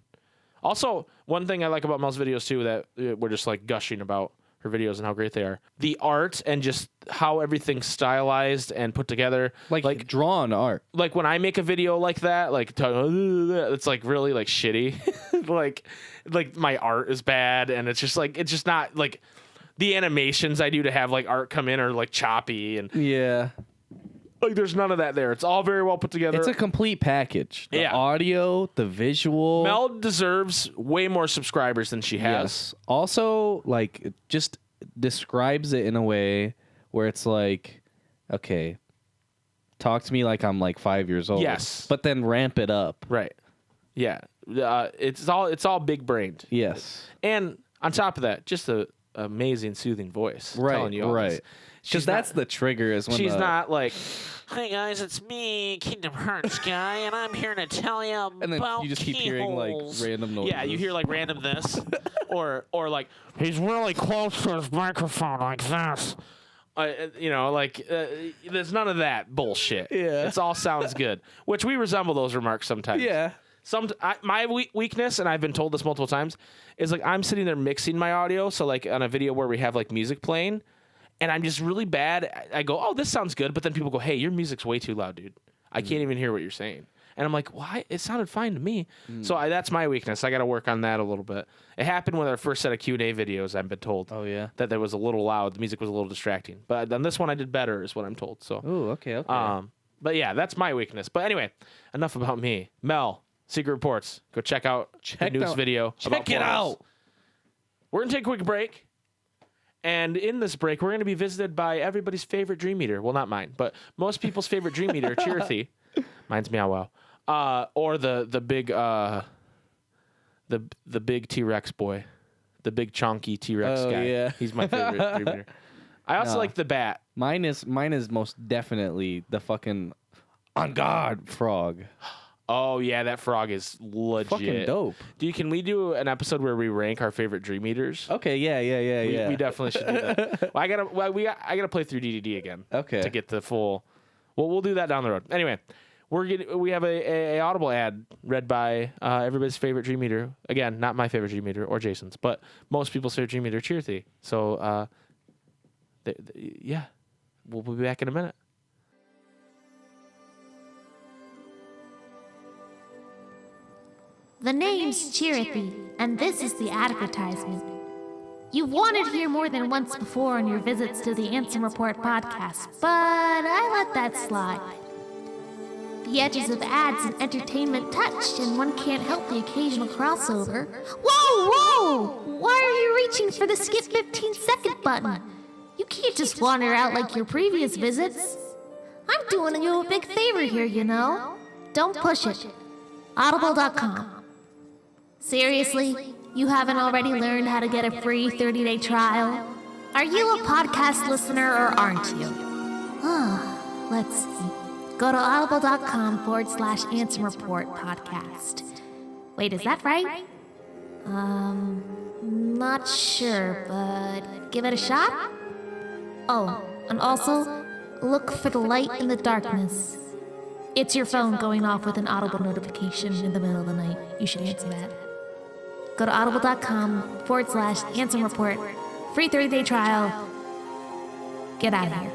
B: Also, one thing I like about Mel's videos, too, that we're just, like, gushing about her videos and how great they are. The art and just how everything's stylized and put together.
C: Like drawn art.
B: Like, when I make a video like that, like, it's, like, really, like, shitty. like, my art is bad, and it's just not, like, the animations I do to have, like, art come in are, like, choppy. And
C: yeah.
B: Like, there's none of that there. It's all very well put together.
C: It's a complete package. The audio, the visual.
B: Mel deserves way more subscribers than she has.
C: Yes. Also, like, it just describes it in a way where it's like, okay, talk to me like I'm like 5 years old.
B: Yes.
C: But then ramp it up.
B: Right. Yeah. It's all big brained.
C: Yes.
B: And on top of that, just a amazing soothing voice.
C: Right.
B: Telling you all this.
C: Right. Because that's the trigger is when
B: she's not like, "Hey guys, it's me, Kingdom Hearts guy, and I'm here to tell you about
C: and then you just keep hearing like random noises.
B: Yeah, you hear like random this, or like he's really close to his microphone like this. There's none of that bullshit.
C: Yeah.
B: It all sounds good, which we resemble those remarks sometimes.
C: Yeah.
B: My weakness, and I've been told this multiple times, is like I'm sitting there mixing my audio. So like on a video where we have like music playing, and I'm just really bad. I go, oh, this sounds good, but then people go, hey, your music's way too loud, dude. I can't even hear what you're saying. And I'm like, why? It sounded fine to me. So that's my weakness. I got to work on that a little bit. It happened with our first set of Q&A videos. I've been told.
C: Oh yeah.
B: That there was a little loud. The music was a little distracting. But on this one, I did better, is what I'm told. So.
C: Oh, okay.
B: But yeah, that's my weakness. But anyway, enough about me. Mel, Secret Reports. Go check out the news video.
C: Check it out.
B: We're gonna take a quick break. And in this break, we're going to be visited by everybody's favorite Dream Eater. Well, not mine, but most people's favorite Dream Eater, Chirithy. Mine's Meow Wow. Or the big T-Rex boy. The big chonky T-Rex guy.
C: Yeah.
B: He's my favorite Dream Eater. I also like the bat.
C: Mine is most definitely the fucking on guard frog.
B: Oh, yeah, that frog is legit.
C: Fucking dope.
B: Can we do an episode where we rank our favorite Dream Eaters?
C: Okay, yeah.
B: We definitely should do that. I gotta play through DDD again.
C: Okay.
B: To get the full. Well, we'll do that down the road. Anyway, we have a Audible ad read by everybody's favorite Dream Eater. Again, not my favorite Dream Eater or Jason's, but most people's favorite Dream Eater, Chirithy. So, yeah, we'll be back in a minute.
D: The name's Chirithy, and this is the advertisement. You've wanted here more than once before on your visits to the Ansem Report podcast, but I let that slide. The edges of ads and entertainment touch, and one can't help the occasional crossover. Whoa! Why are you reaching for the skip 15-second button? You can't just wander out like your previous visits. I'm doing you a big favor here, you know. Don't push it. Audible.com. Seriously, you haven't already learned how to get a free 30-day trial? Are you a podcast listener or aren't you? Let's see. Go to audible.com/Ansem Report podcast. Wait, is that right? Not sure, but give it a shot? Oh, and also, look for the light in the darkness. It's your phone going off with an Audible notification in the middle of the night. You should answer that. Go to audible.com/Ansem Report. Free 30-day trial. Get out of here.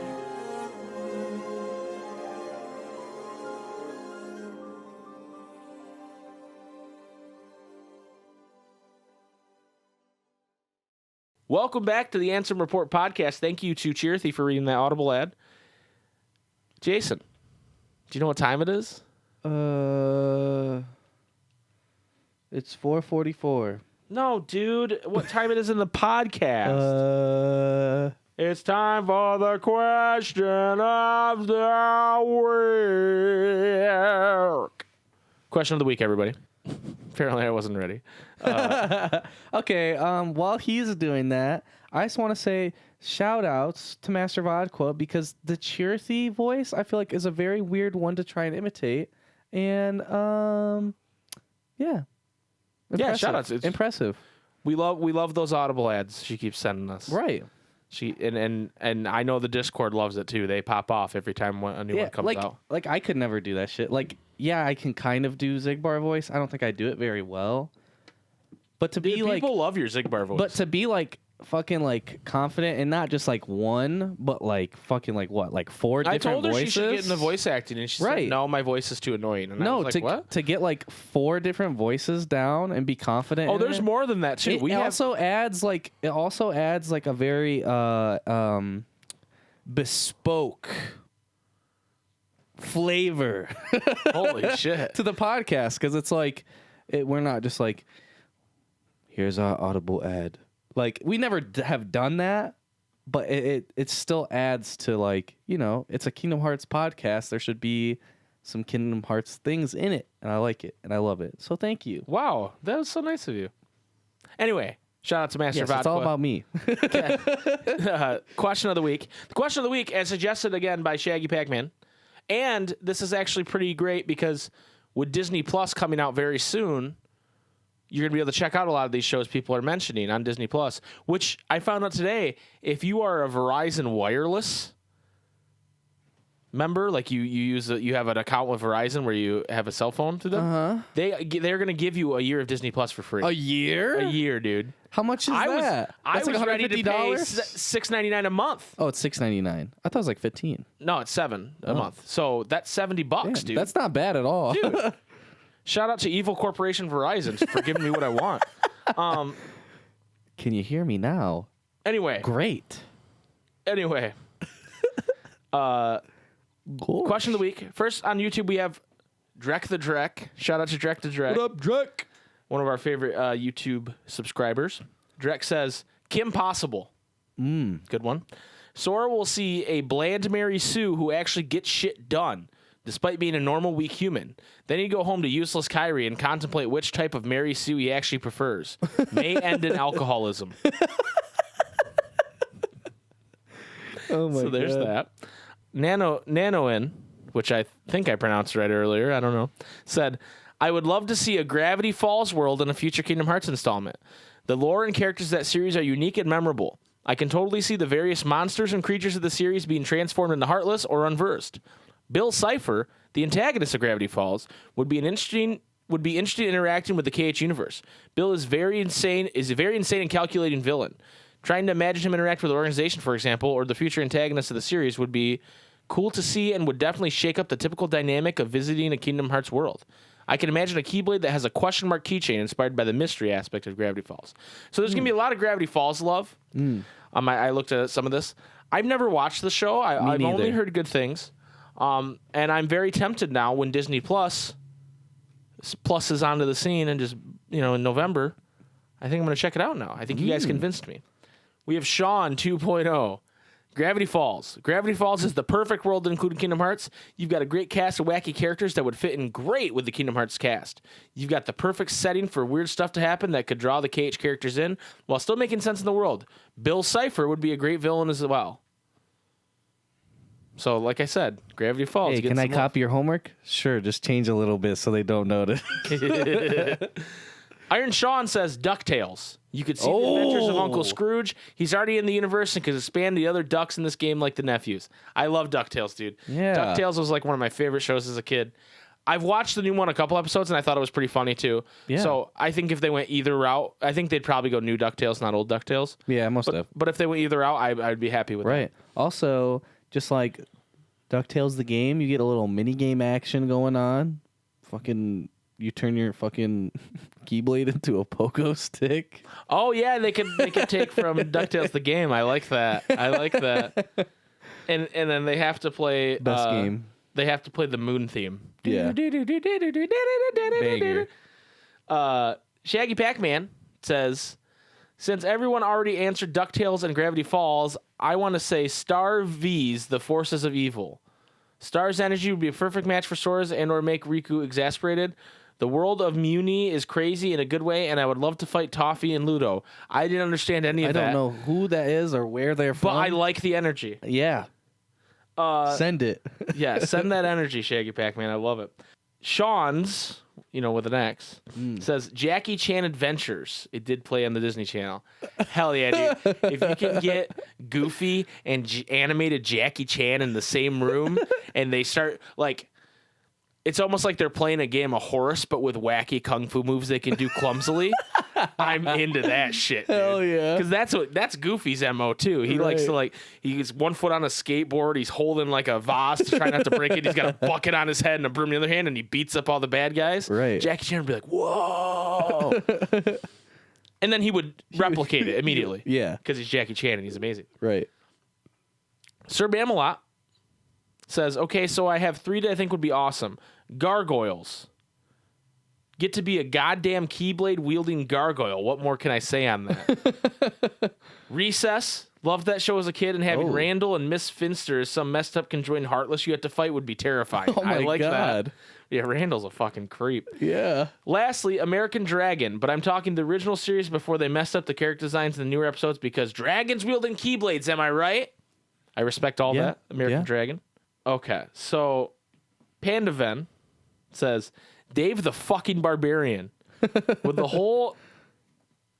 B: Welcome back to the Ansem Report podcast. Thank you to Chirithy for reading that Audible ad. Jason, do you know what time it is?
C: It's 4:44.
B: No, dude. What time it is in the podcast? It's time for the question of the week. Question of the week, everybody. Apparently, I wasn't ready.
C: Okay, while he's doing that, I just want to say shout outs to Master Vodka because the Chirithy voice, I feel like, is a very weird one to try and imitate. And, yeah.
B: Yeah, shout outs. It's
C: impressive.
B: We love those Audible ads she keeps sending us.
C: Right.
B: She and I know the Discord loves it too. They pop off every time a new one comes out.
C: Like I could never do that shit. Like, yeah, I can kind of do Zigbar voice. I don't think I do it very well. But to be like,
B: people love your Zigbar voice.
C: But to be like fucking like confident and not just like one, but like fucking like what, like four different voices. I told her she should
B: get into voice acting, and she said, "No, my voice is too annoying." And
C: no,
B: I was like, what?
C: To get like four different voices down and be confident.
B: Oh, there's more than that too.
C: It also adds like a very bespoke flavor.
B: Holy shit.
C: To the podcast, because it's like we're not just like, here's our Audible ad. Like, we never have done that, but it still adds to, like, you know, it's a Kingdom Hearts podcast. There should be some Kingdom Hearts things in it, and I like it, and I love it. So thank you.
B: Wow, that was so nice of you. Anyway, shout out to Master
C: Yes,
B: Vodka.
C: it's all about me.
B: Question of the week. The question of the week, as suggested again by Shaggy Pac-Man, and this is actually pretty great because with Disney Plus coming out very soon, you're going to be able to check out a lot of these shows people are mentioning on Disney Plus, which I found out today, if you are a Verizon Wireless member, like you have an account with Verizon where you have a cell phone through them, they're going to give you a year of Disney Plus for free.
C: A year?
B: A year, dude.
C: How much is that?
B: I
C: That's
B: was
C: like
B: ready to pay
C: $150?
B: $6.99 a month.
C: Oh, it's $6.99. I thought it was like $15.
B: No, it's $7 a month. So that's $70,
C: Damn,
B: dude.
C: that's not bad at all.
B: Dude. Shout out to Evil Corporation Verizon for giving me what I want.
C: Can you hear me now?
B: Anyway.
C: Great.
B: Anyway. Question of the week. First on YouTube, we have Drek the Drek. Shout out to Drek the Drek.
C: What up, Drek?
B: One of our favorite YouTube subscribers. Drek says, Kim Possible. Good one. Sora will see a bland Mary Sue who actually gets shit done, despite being a normal, weak human. Then he'd go home to useless Kyrie and contemplate which type of Mary Sue he actually prefers. May end in alcoholism.
C: Oh my
B: So there's
C: God.
B: that. Nanoin, which I think I pronounced right earlier, I don't know, said, I would love to see a Gravity Falls world in a future Kingdom Hearts installment. The lore and characters of that series are unique and memorable. I can totally see the various monsters and creatures of the series being transformed into Heartless or Unversed. Bill Cipher, the antagonist of Gravity Falls, would be interested in interacting with the KH universe. Bill is a very insane and calculating villain. Trying to imagine him interact with the organization, for example, or the future antagonist of the series would be cool to see and would definitely shake up the typical dynamic of visiting a Kingdom Hearts world. I can imagine a Keyblade that has a question mark keychain inspired by the mystery aspect of Gravity Falls. So there's going to be a lot of Gravity Falls love. I looked at some of this. I've never watched the show. I've only heard good things. And I'm very tempted now when Disney Plus is onto the scene and just, in November, I think I'm going to check it out now. I think you guys convinced me. We have Sean 2.0. Gravity Falls. Gravity Falls is the perfect world to include Kingdom Hearts. You've got a great cast of wacky characters that would fit in great with the Kingdom Hearts cast. You've got the perfect setting for weird stuff to happen that could draw the KH characters in while still making sense in the world. Bill Cipher would be a great villain as well. So, like I said, Gravity Falls.
C: Hey, can I copy your homework? Sure, just change a little bit so they don't notice.
B: Iron Sean says DuckTales. You could see the adventures of Uncle Scrooge. He's already in the universe and could expand the other ducks in this game like the nephews. I love DuckTales, dude.
C: Yeah.
B: DuckTales was like one of my favorite shows as a kid. I've watched the new one a couple episodes, and I thought it was pretty funny, too.
C: Yeah.
B: So I think if they went either route, I think they'd probably go new DuckTales, not old DuckTales.
C: Yeah, most of.
B: But if they went either route, I'd be happy with that.
C: Right. Also, just like DuckTales the game, you get a little mini game action going on. Fucking, you turn your fucking Keyblade into a pogo stick.
B: Oh yeah, they could take from DuckTales the game. I like that. And then they have to play
C: Best game.
B: They have to play the moon theme.
C: Yeah. Banger.
B: Shaggy Pac-Man says, since everyone already answered DuckTales and Gravity Falls, I want to say Star V's The Forces of Evil. Star's energy would be a perfect match for Sora's and or make Riku exasperated. The world of Muni is crazy in a good way, and I would love to fight Toffee and Ludo. I didn't understand any of that.
C: I don't know who that is or where they're from.
B: But I like the energy.
C: Yeah. Send it.
B: Yeah, send that energy, Shaggy Pac-Man. I love it. Sean's, with an X, says Jackie Chan Adventures. It did play on the Disney Channel. Hell yeah, dude. If you can get Goofy and animated Jackie Chan in the same room and they start, it's almost like they're playing a game of horse, but with wacky kung fu moves they can do clumsily. I'm into that shit, dude.
C: Hell yeah.
B: Because that's Goofy's MO too. He likes to he gets one foot on a skateboard, he's holding like a vase to try not to break it. He's got a bucket on his head and a broom in the other hand, and he beats up all the bad guys.
C: Right.
B: Jackie Chan would be like, whoa. And then he would replicate it immediately.
C: Yeah.
B: Because he's Jackie Chan and he's amazing.
C: Right.
B: Sir Bamelot says, okay, so I have 3 that I think would be awesome. Gargoyles. Get to be a goddamn Keyblade wielding gargoyle. What more can I say on that? Recess. Loved that show as a kid, and having
C: Oh.
B: Randall and Miss Finster as some messed up conjoined heartless you had to fight would be terrifying.
C: Oh my
B: I like
C: God.
B: that. Yeah, Randall's a fucking creep.
C: Yeah.
B: Lastly, American Dragon, but I'm talking the original series before they messed up the character designs in the newer episodes because dragons wielding keyblades, am I right? I respect all that. American Dragon. Okay, so Pandaven says, Dave the fucking Barbarian. With the whole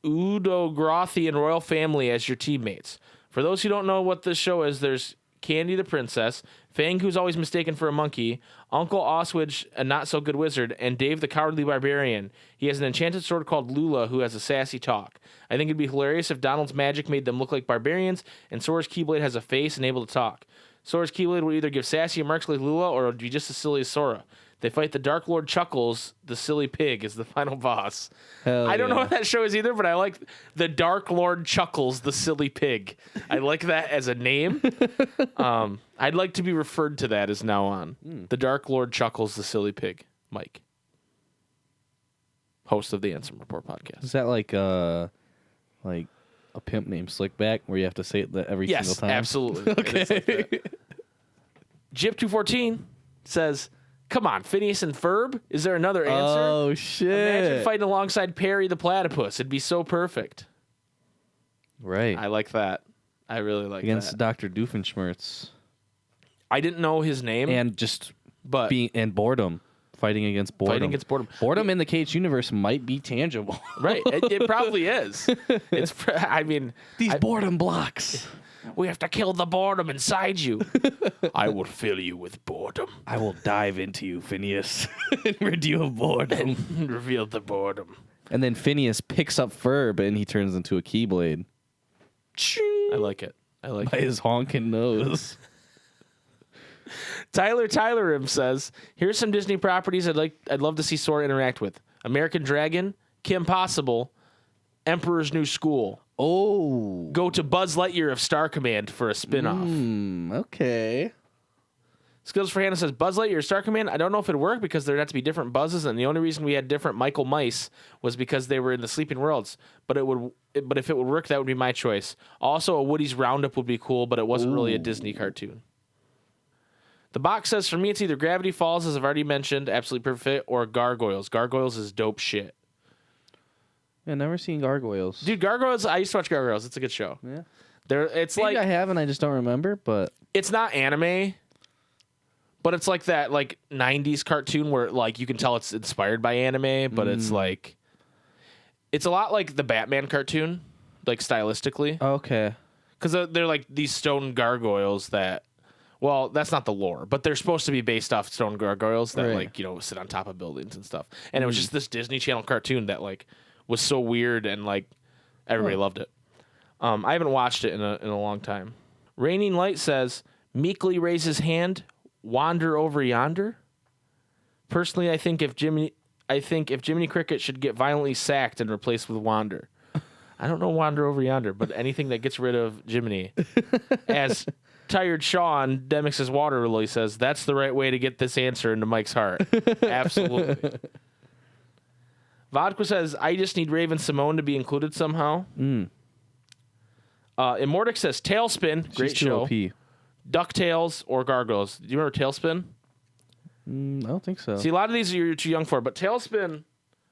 B: Udogrothian royal family as your teammates. For those who don't know what this show is, there's Candy the princess, Fang who's always mistaken for a monkey, Uncle Oswidge, a not-so-good wizard, and Dave the cowardly barbarian. He has an enchanted sword called Lula who has a sassy talk. I think it'd be hilarious if Donald's magic made them look like barbarians, and Sora's Keyblade has a face and able to talk. Sora's Keyblade will either give sassy remarks like Lula or be just as silly as Sora. They fight the Dark Lord Chuckles, the silly pig, is the final boss.
C: Hell
B: I don't know
C: yeah.
B: what that show is either, but I like the Dark Lord Chuckles, the silly pig. I like that as a name. I'd like to be referred to that as now on. The Dark Lord Chuckles, the silly pig. Mike, host of the Ansem Report podcast.
C: Is that like a pimp named Slickback where you have to say it every single
B: Yes,
C: time?
B: absolutely. Okay. Jip214 says, come on, Phineas and Ferb? Is there another answer?
C: Oh, shit.
B: Imagine fighting alongside Perry the platypus. It'd be so perfect.
C: Right.
B: I like that. I really like
C: Against
B: that.
C: Dr. Doofenshmirtz.
B: I didn't know his name,
C: And just
B: but
C: and boredom. Fighting against boredom.
B: fighting against boredom.
C: Boredom in the KH universe might be tangible.
B: Right. It probably is. I mean,
C: These boredom blocks.
B: we have to kill the boredom inside you. I will fill you with boredom
C: I will dive into you, Phineas, and rid you of boredom.
B: and reveal the boredom.
C: And then Phineas picks up Ferb and he turns into a Keyblade
B: I like it. I like
C: by
B: it.
C: his honking nose.
B: Tyler says, here's some Disney properties I'd love to see Sora interact with. American Dragon, Kim Possible, Emperor's New School.
C: Oh.
B: Go to Buzz Lightyear of Star Command for a spin-off.
C: Okay.
B: Skills for Hannah says, Buzz Lightyear Star Command, I don't know if it'd work because there'd have to be different buzzes, and the only reason we had different Michael Mice was because they were in the Sleeping Worlds. But if it would work, that would be my choice. Also, a Woody's Roundup would be cool, but it wasn't really a Disney cartoon. The box says, for me, it's either Gravity Falls, as I've already mentioned, absolutely perfect, or Gargoyles. Gargoyles is dope shit.
C: Yeah, never seen Gargoyles.
B: Dude, Gargoyles, I used to watch Gargoyles. It's a good show.
C: Yeah.
B: It's
C: Maybe
B: like,
C: I have and I just don't remember, but
B: it's not anime, but it's like that like 90s cartoon where like you can tell it's inspired by anime, but it's like, it's a lot like the Batman cartoon, like stylistically.
C: okay.
B: Because they're like these stone gargoyles that, well, that's not the lore, but they're supposed to be based off stone gargoyles that
C: Right.
B: like, sit on top of buildings and stuff. And it was just this Disney Channel cartoon that like was so weird and like everybody loved it. I haven't watched it in a long time. Raining Light says, meekly raise his hand, wander over yonder. Personally, I think if Jiminy Cricket should get violently sacked and replaced with Wander. I don't know Wander over yonder, but anything that gets rid of Jiminy. As Tired Sean, Demix's Water Lily says, that's the right way to get this answer into Mike's heart. Absolutely. Vodka says, I just need Raven Simone to be included somehow. Immortic says, Tailspin, great
C: She's too
B: show.
C: OP.
B: DuckTales or Gargoyles. Do you remember Tailspin?
C: I don't think so.
B: See, a lot of these you're too young for, but Tailspin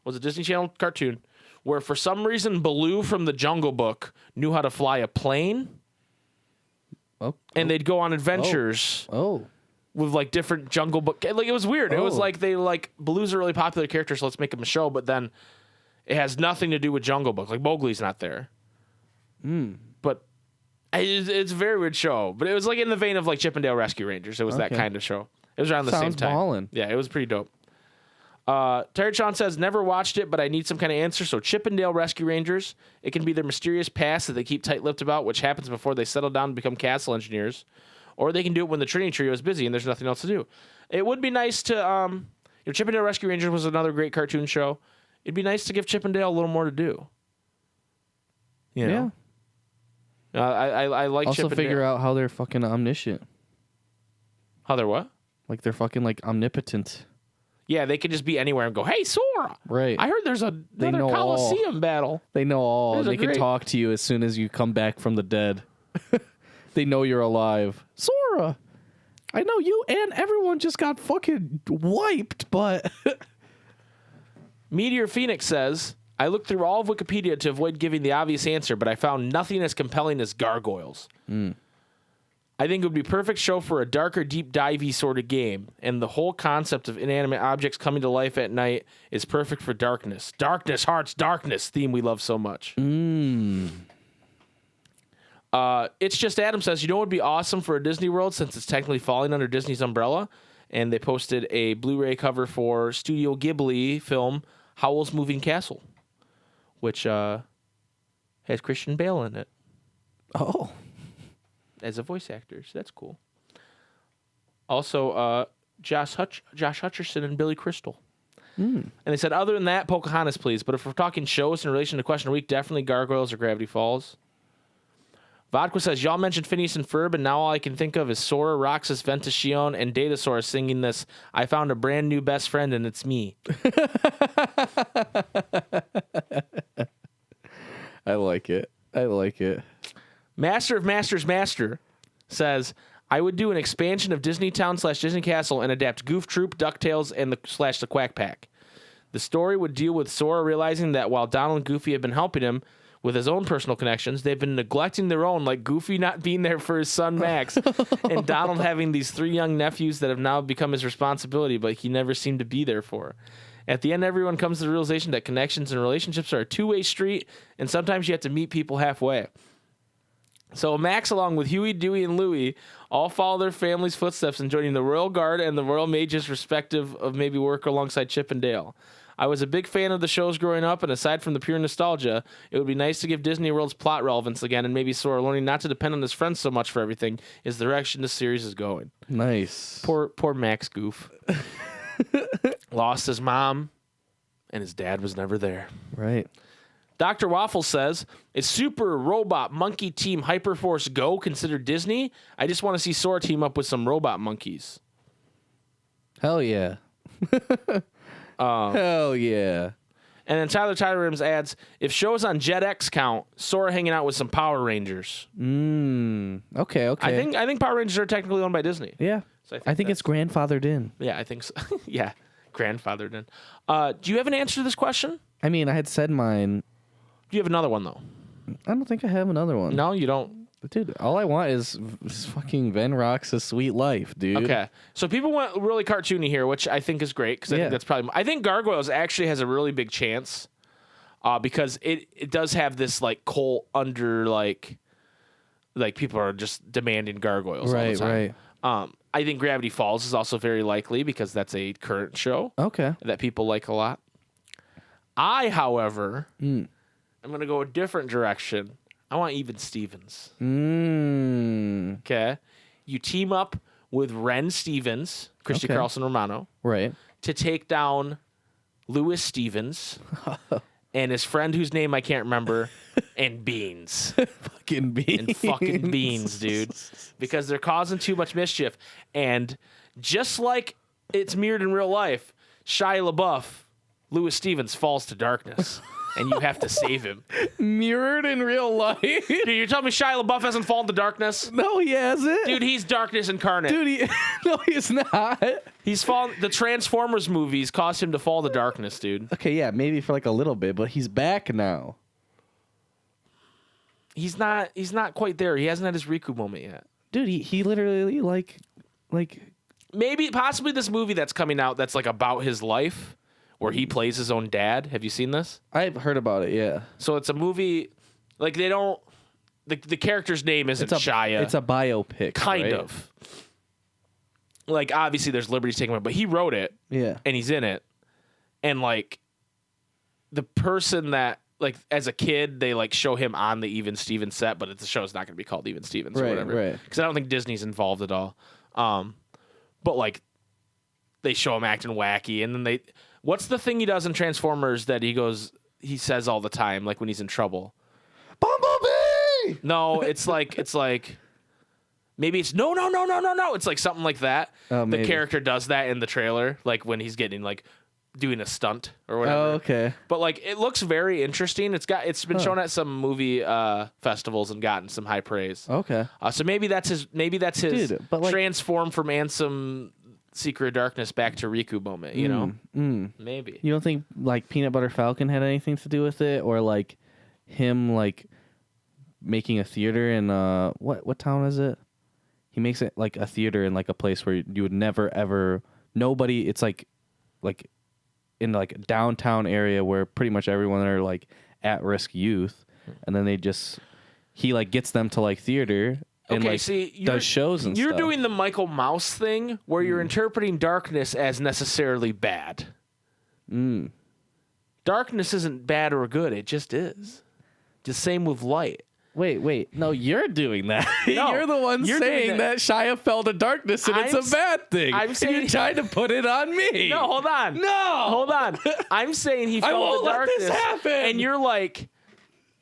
B: was a Disney Channel cartoon where for some reason Baloo from the Jungle Book knew how to fly a plane, and they'd go on adventures with like different Jungle Book. Like it was weird. It was like Baloo's a really popular character, so let's make him a show. But then it has nothing to do with Jungle Book. Like Mowgli's not there. But it's a very weird show. But it was like in the vein of like Chip 'n Dale Rescue Rangers. It was that kind of show. It was around the same
C: Sounds
B: time.
C: ballin'.
B: Yeah, it was pretty dope. Terry Sean says, never watched it, but I need some kind of answer. So Chip 'n Dale Rescue Rangers, it can be their mysterious past that they keep tight-lipped about, which happens before they settle down and become castle engineers. Or they can do it when the Trinity Trio is busy and there's nothing else to do. It would be nice to, Chip 'n Dale Rescue Rangers was another great cartoon show. It'd be nice to give Chip 'n Dale a little more to do. You know? I like
C: Also
B: Chip 'n
C: figure
B: Dale.
C: out how they're fucking omniscient.
B: How they're what?
C: Like they're fucking like omnipotent.
B: Yeah, they could just be anywhere and go, hey, Sora!
C: Right.
B: I heard there's another
C: know all.
B: Coliseum battle.
C: They know all.
B: Those are
C: They can
B: great.
C: talk to you as soon as you come back from the dead. They know you're alive. Sora, I know you and everyone just got fucking wiped, but...
B: Meteor Phoenix says, I looked through all of Wikipedia to avoid giving the obvious answer, but I found nothing as compelling as gargoyles. I think it would be a perfect show for a darker, deep divey sort of game, and the whole concept of inanimate objects coming to life at night is perfect for darkness. Darkness, hearts, darkness, theme we love so much. It's Just Adam says, you know what would be awesome for a Disney World since it's technically falling under Disney's umbrella? And they posted a Blu-ray cover for Studio Ghibli film Howl's Moving Castle, which has Christian Bale in it.
C: Oh.
B: As a voice actor, so that's cool. Also, Josh Hutcherson and Billy Crystal. And they said, other than that, Pocahontas, please. But if we're talking shows in relation to Question of the Week, definitely Gargoyles or Gravity Falls. Vodka says, y'all mentioned Phineas and Ferb, and now all I can think of is Sora, Roxas, Ventushion, and Datasaurus singing this, I found a brand new best friend, and it's me.
C: I like it. I like it.
B: Master of Masters Master says, I would do an expansion of Disney Town / Disney Castle and adapt Goof Troop, DuckTales, and the Quack Pack. The story would deal with Sora realizing that while Donald and Goofy have been helping him with his own personal connections, they've been neglecting their own, like Goofy not being there for his son Max, and Donald having these 3 young nephews that have now become his responsibility, but he never seemed to be there for. At the end, everyone comes to the realization that connections and relationships are a two-way street, and sometimes you have to meet people halfway. So Max, along with Huey, Dewey, and Louie, all follow their family's footsteps in joining the Royal Guard and the Royal Mages, respective of maybe work alongside Chip and Dale. I was a big fan of the shows growing up, and aside from the pure nostalgia, it would be nice to give Disney World's plot relevance again, and maybe Sora learning not to depend on his friends so much for everything is the direction the series is going.
C: Nice.
B: Poor Max Goof. Lost his mom, and his dad was never there.
C: Right.
B: Dr. Waffle says, is Super Robot Monkey Team Hyperforce Go considered Disney? I just want to see Sora team up with some robot monkeys.
C: Hell yeah. Hell yeah.
B: And then Tyler Rims adds, if shows on JetX count, Sora hanging out with some Power Rangers.
C: Okay.
B: I think Power Rangers are technically owned by Disney.
C: Yeah.
B: So
C: I think it's grandfathered in.
B: Yeah, I think so. Yeah, grandfathered in. Do you have an answer to this question?
C: I mean, I had said mine.
B: Do you have another one, though?
C: I don't think I have another one.
B: No, you don't?
C: Dude, all I want is fucking Venrock's Sweet Life, dude.
B: Okay. So people went really cartoony here, which I think is great, because I think that's probably... I think Gargoyles actually has a really big chance, because it does have this, like, cult under, like people are just demanding Gargoyles all the time. Right. I think Gravity Falls is also very likely, because that's a current show.
C: Okay. That
B: people like a lot. I, however... I'm going to go a different direction. I want Even Stevens. Okay. You team up with Ren Stevens, Christy Carlson Romano.
C: Right.
B: To take down Louis Stevens and his friend whose name I can't remember, and Beans.
C: Fucking Beans.
B: And fucking Beans, dude. Because they're causing too much mischief. And just like it's mirrored in real life, Shia LaBeouf, Louis Stevens falls to darkness. And you have to save him.
C: Mirrored in real life?
B: Dude, you're telling me Shia LaBeouf hasn't fallen to darkness?
C: No, he hasn't.
B: Dude, he's darkness incarnate.
C: Dude, no, he's not.
B: He's fallen. The Transformers movies caused him to fall to darkness, dude.
C: Okay, yeah, maybe for like a little bit, but he's back now.
B: He's not quite there. He hasn't had his Riku moment yet.
C: Dude, he literally like
B: maybe possibly this movie that's coming out that's like about his life, where he plays his own dad. Have you seen this?
C: I've heard about it, yeah.
B: So it's a movie, like they don't, the character's name isn't Shia.
C: It's a biopic,
B: kind of. Like, obviously there's liberties taken, but he wrote it.
C: Yeah.
B: And he's in it. And, like, the person that, like, as a kid, they, like, show him on the Even Stevens set, but the show's not going to be called Even Stevens or whatever. Right. Because I don't think Disney's involved at all. But, like, they show him acting wacky, and then what's the thing he does in Transformers that he says all the time, like when he's in trouble? Bumblebee! No, it's like maybe it's no. It's like something like that. The character does that in the trailer, like when he's getting like doing a stunt or whatever.
C: Oh, okay.
B: But like it looks very interesting. It's been shown at some movie festivals and gotten some high praise.
C: Okay.
B: So maybe that's his
C: Dude, but like,
B: transform from Ansem Secret of Darkness back to Riku moment, you know? Maybe.
C: You don't think like Peanut Butter Falcon had anything to do with it, or like him like making a theater in what town is it? He makes it like a theater in like a place where you would never ever nobody. It's like in like a downtown area where pretty much everyone are like at risk youth, and then he like gets them to like theater. And
B: Okay,
C: like
B: see,
C: does shows and
B: you're
C: stuff.
B: doing the Michael Mouse thing where you're interpreting darkness as necessarily bad. Darkness isn't bad or good; it just is. The same with light.
C: Wait. No, you're doing that.
B: No,
C: you're the one
B: you're doing
C: saying that Shia fell to darkness and it's a bad thing.
B: I'm saying
C: and you're trying to put it on me.
B: No, hold on.
C: No.
B: Hold on. I'm saying he fell
C: won't
B: to
C: let
B: darkness.
C: this happen.
B: And you're like,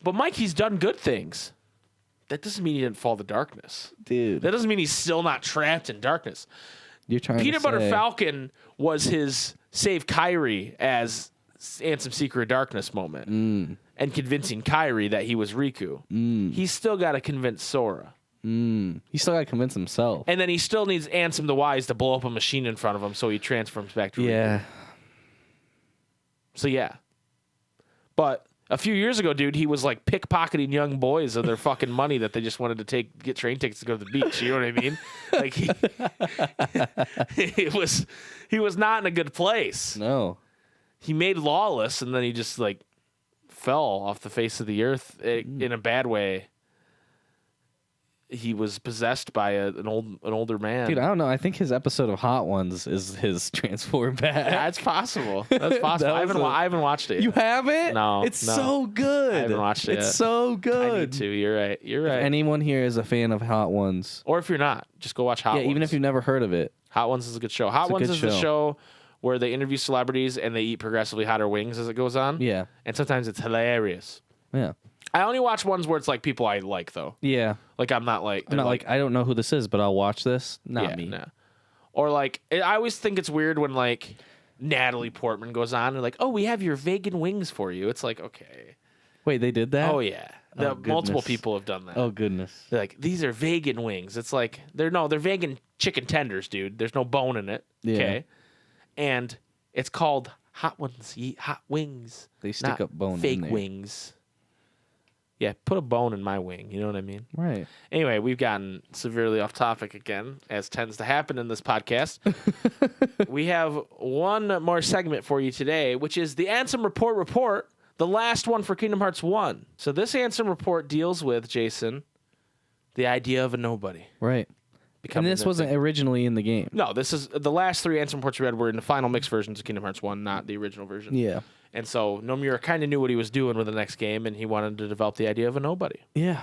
B: but Mike, he's done good things. That doesn't mean he didn't fall to darkness.
C: Dude.
B: That doesn't mean he's still not trapped in darkness.
C: You're trying
B: Peanut
C: to
B: Butter
C: say,
B: Falcon was his save Kyrie as Ansem Secret of Darkness moment. And convincing Kyrie that he was Riku. He's still got to convince Sora.
C: He still got to convince himself.
B: And then he still needs Ansem the Wise to blow up a machine in front of him so he transforms back to Riku.
C: Yeah.
B: So yeah. But a few years ago, dude, he was like pickpocketing young boys of their fucking money that they just wanted to get train tickets to go to the beach. You know what I mean? Like he was not in a good place.
C: No.
B: He made lawless, and then he just like fell off the face of the earth in a bad way. He was possessed by an older man.
C: Dude, I don't know. I think his episode of Hot Ones is his transform back.
B: That's possible. That's possible. I haven't watched it yet.
C: You haven't?
B: No.
C: It's so good.
B: I haven't watched it
C: It's
B: yet.
C: so good.
B: I need to. You're right.
C: If anyone here is a fan of Hot Ones,
B: Or if you're not, just go watch Hot Ones.
C: yeah, even if you've never heard of it,
B: Hot Ones is a good show. Hot
C: a
B: Ones
C: good
B: is the
C: show.
B: show where they interview celebrities and they eat progressively hotter wings as it goes on.
C: yeah,
B: And sometimes it's hilarious.
C: yeah,
B: I only watch ones where it's like people I like, though.
C: yeah.
B: Like I'm not like
C: I'm not like I don't know who this is, but I'll watch this. Not me.
B: Nah. Or like I always think it's weird when like Natalie Portman goes on and like, oh, we have your vegan wings for you. It's like, okay.
C: Wait, they did that?
B: Oh yeah.
C: goodness.
B: Multiple people have done that.
C: Oh goodness.
B: They're like, these are vegan wings. It's like they're vegan chicken tenders, dude. There's no bone in it.
C: Yeah.
B: Okay. And it's called Hot Ones. You eat hot wings.
C: They stick
B: not
C: up bone in
B: fake
C: there.
B: wings. Yeah, put a bone in my wing. You know what I mean?
C: Right.
B: Anyway, we've gotten severely off topic again, as tends to happen in this podcast. We have one more segment for you today, which is the Ansem Report, the last one for Kingdom Hearts 1. So this Ansem Report deals with, Jason, the idea of a nobody.
C: Right. And
B: becoming
C: this
B: the
C: wasn't
B: thing.
C: originally in the game.
B: No, this is the last 3 Ansem Reports we read were in the final mix versions of Kingdom Hearts 1, not the original version.
C: Yeah.
B: And so Nomura kind of knew what he was doing with the next game, and he wanted to develop the idea of a nobody.
C: Yeah.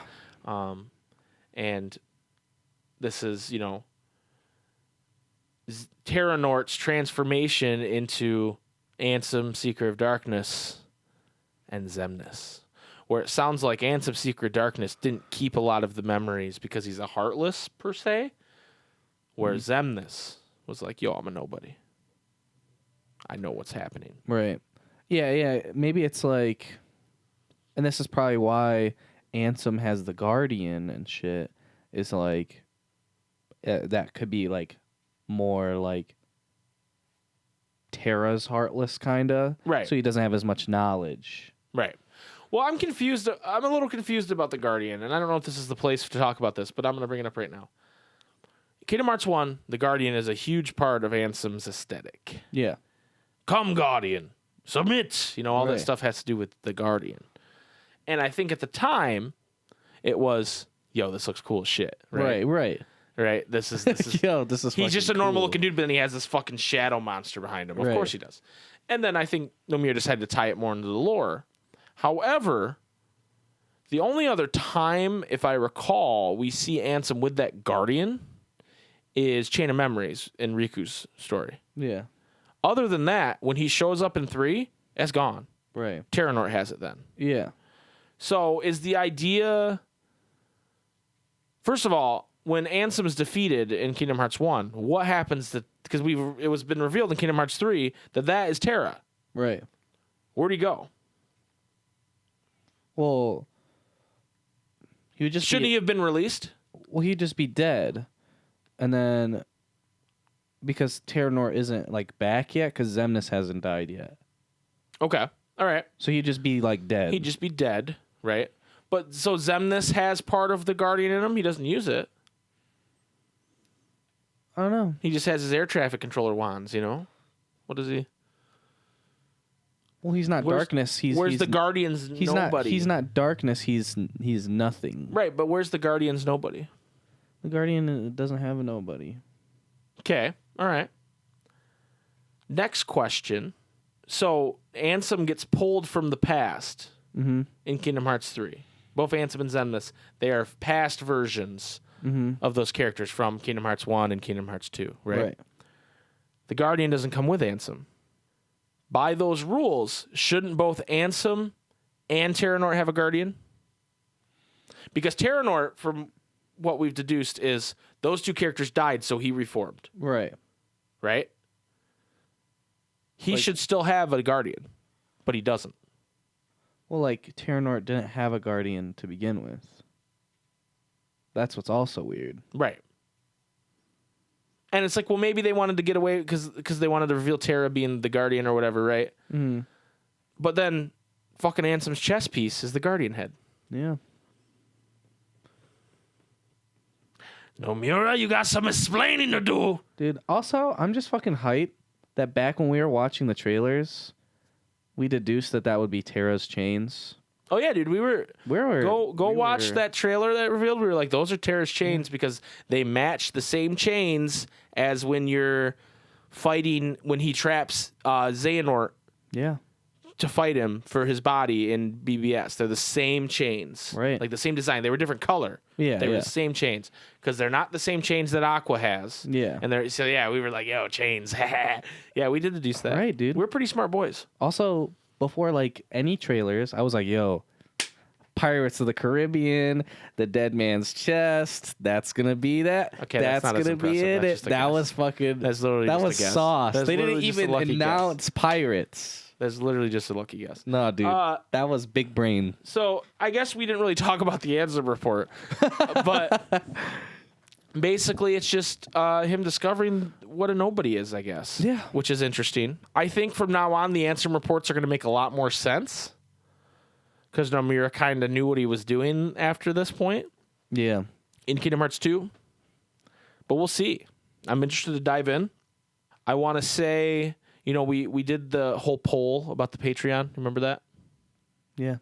B: And this is, Terra Nort's transformation into Ansem, Seeker of Darkness, and Xemnas. Where it sounds like Ansem, Seeker of Darkness didn't keep a lot of the memories because he's a heartless, per se. Where Xemnas was like, yo, I'm a nobody. I know what's happening.
C: Right. Yeah. Maybe it's like, and this is probably why Ansem has the Guardian and shit, is like, that could be like more like Terra's heartless kind of.
B: Right.
C: So he doesn't have as much knowledge.
B: Right. Well, I'm confused. I'm a little confused about the Guardian, and I don't know if this is the place to talk about this, but I'm going to bring it up right now. Kingdom Hearts 1, the Guardian is a huge part of Ansem's aesthetic.
C: Yeah.
B: Come, Guardian. Submit. All
C: Right.
B: that stuff has to do with the Guardian. And I think at the time, it was, yo, this looks cool as shit.
C: Right.
B: Right? This is
C: Yo, this is
B: he's just a
C: fucking
B: normal
C: cool.
B: looking dude, but then he has this fucking shadow monster behind him. Of
C: Right.
B: course he does. And then I think Nomura decided to tie it more into the lore. However, the only other time, if I recall, we see Ansem with that Guardian is Chain of Memories in Riku's story.
C: Yeah.
B: Other than that, when he shows up in 3, it's gone.
C: Right.
B: Terra Nort has it then.
C: Yeah.
B: So is the idea... First of all, when Ansem's defeated in Kingdom Hearts 1, what happens because it was been revealed in Kingdom Hearts 3 that is Terra.
C: Right.
B: Where'd he go?
C: Well, he would just
B: Shouldn't he have been released?
C: Well, he'd just be dead. And then because Terranor isn't like back yet cuz Xemnas hasn't died yet.
B: Okay. All right.
C: So he'd just be like dead.
B: He'd just be dead, right? But so Xemnas has part of the Guardian in him. He doesn't use it.
C: I don't know.
B: He just has his air traffic controller wands, you know? What is he?
C: Well, he's not darkness.
B: Where's the Guardian's nobody?
C: He's not darkness. He's nothing.
B: Right, but where's the Guardian's nobody?
C: The Guardian doesn't have a nobody.
B: Okay, all right. Next question. So Ansem gets pulled from the past in Kingdom Hearts 3. Both Ansem and Xemnas, they are past versions of those characters from Kingdom Hearts 1 and Kingdom Hearts 2, right? The Guardian doesn't come with Ansem. By those rules, shouldn't both Ansem and Terranor have a Guardian? Because Terranor, from what we've deduced, is those two characters died, so he reformed.
C: Right.
B: Right? He should still have a Guardian, but he doesn't.
C: Well, like, Terranor didn't have a Guardian to begin with. That's what's also weird.
B: Right. And it's like, well, maybe they wanted to get away because they wanted to reveal Terra being the Guardian or whatever, right?
C: Mm.
B: But then fucking Ansem's chess piece is the Guardian head.
C: Yeah.
B: Nomura, you got some explaining to do.
C: Dude, also, I'm just fucking hyped that back when we were watching the trailers, we deduced that would be Terra's chains.
B: Oh yeah, dude, go watch that trailer that revealed. We were like, those are Terra's chains because they match the same chains as when you're fighting when he traps Xehanort.
C: Yeah.
B: To fight him for his body in BBS. They're the same chains.
C: Right.
B: Like the same design. They were different color.
C: Yeah.
B: They were the same chains. Because they're not the same chains that Aqua has.
C: Yeah.
B: And we were like, yo, chains. Yeah, we did deduce that.
C: Right, dude.
B: We're pretty smart boys.
C: Also, before like any trailers, I was like, yo, Pirates of the Caribbean, the Dead Man's Chest, that's gonna be that.
B: Okay,
C: that's
B: not
C: gonna be it.
B: That
C: guess. Was fucking
B: that's literally
C: that
B: just
C: was
B: a guess.
C: sauce.
B: That's
C: they didn't even announce pirates.
B: That's literally just a lucky guess.
C: No, dude. That was big brain.
B: So I guess we didn't really talk about the Ansem Report. But basically it's just him discovering what a nobody is, I guess.
C: Yeah.
B: Which is interesting. I think from now on the Ansem Reports are going to make a lot more sense. Because Nomura kind of knew what he was doing after this point.
C: Yeah.
B: In Kingdom Hearts 2. But we'll see. I'm interested to dive in. I want to say, you know, we did the whole poll about the Patreon. Remember that?
C: Yeah.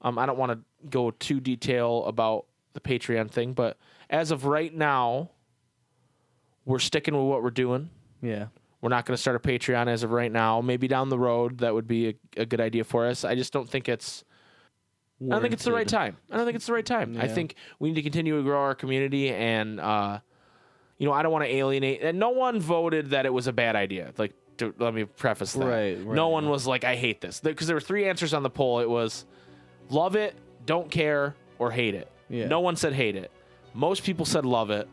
B: I don't want to go too detail about the Patreon thing, but as of right now, we're sticking with what we're doing.
C: Yeah.
B: We're not going to start a Patreon as of right now. Maybe down the road, that would be a good idea for us. I just don't think it's... I don't think it's the right time.
C: Yeah.
B: I think we need to continue to grow our community and, you know, I don't want to alienate. And no one voted that it was a bad idea. Like, let me preface that.
C: Right.
B: No one was like, I hate this. Because there were 3 answers on the poll. It was love it, don't care, or hate it.
C: Yeah.
B: No one said hate it. Most people said love it.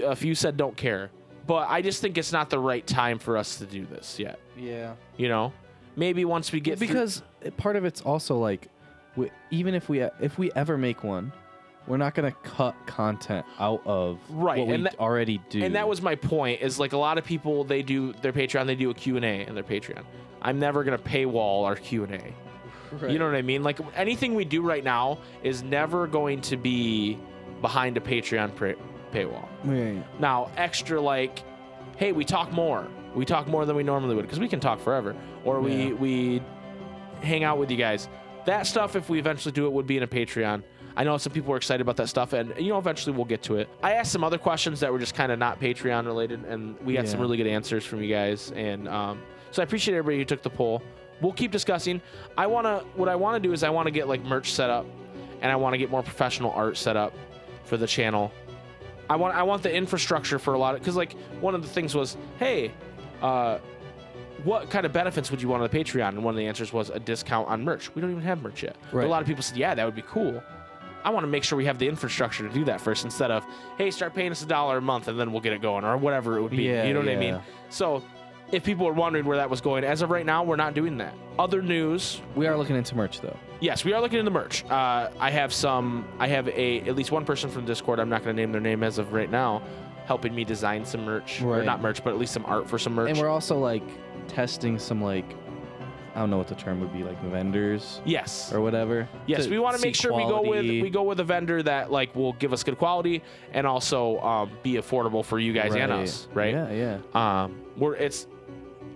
B: A few said don't care. But I just think it's not the right time for us to do this yet.
C: Yeah.
B: You know? Maybe once we get
C: because part of it's also like, even if we ever make one, we're not gonna cut content out of what we already do.
B: And that was my point. Is like a lot of people, they do their Patreon, they do a Q&A in their Patreon. I'm never gonna paywall our Q&A. Right. You know what I mean? Like anything we do right now is never going to be behind a Patreon paywall.
C: Right.
B: Now, extra like, hey, we talk more. We talk more than we normally would because we can talk forever. Or we hang out with you guys. That stuff, if we eventually do it, would be in a Patreon. I know some people are excited about that stuff, and you know, eventually we'll get to it. I asked some other questions that were just kind of not Patreon related, and we got some really good answers from you guys. And so I appreciate everybody who took the poll. We'll keep discussing. What I want to do is I want to get like merch set up, and I want to get more professional art set up for the channel. I want the infrastructure for a lot of, because like one of the things was, hey, what kind of benefits would you want on the Patreon? And one of the answers was a discount on merch. We don't even have merch yet. Right. But a lot of people said, yeah, that would be cool. I want to make sure we have the infrastructure to do that first instead of, hey, start paying us $1 a month and then we'll get it going or whatever it would be.
C: Yeah,
B: you know what I mean? So if people are wondering where that was going, as of right now, we're not doing that. Other news.
C: We are looking into merch, though.
B: Yes, we are looking into merch. I have at least one person from Discord, I'm not going to name their name as of right now, helping me design some merch. Or not merch, but at least some art for some merch.
C: And we're also, like, testing some, like, I don't know what the term would be, like vendors.
B: Yes.
C: Or whatever.
B: Yes, we want to make sure we go with a vendor that like will give us good quality and also be affordable for you guys and us, right?
C: Yeah.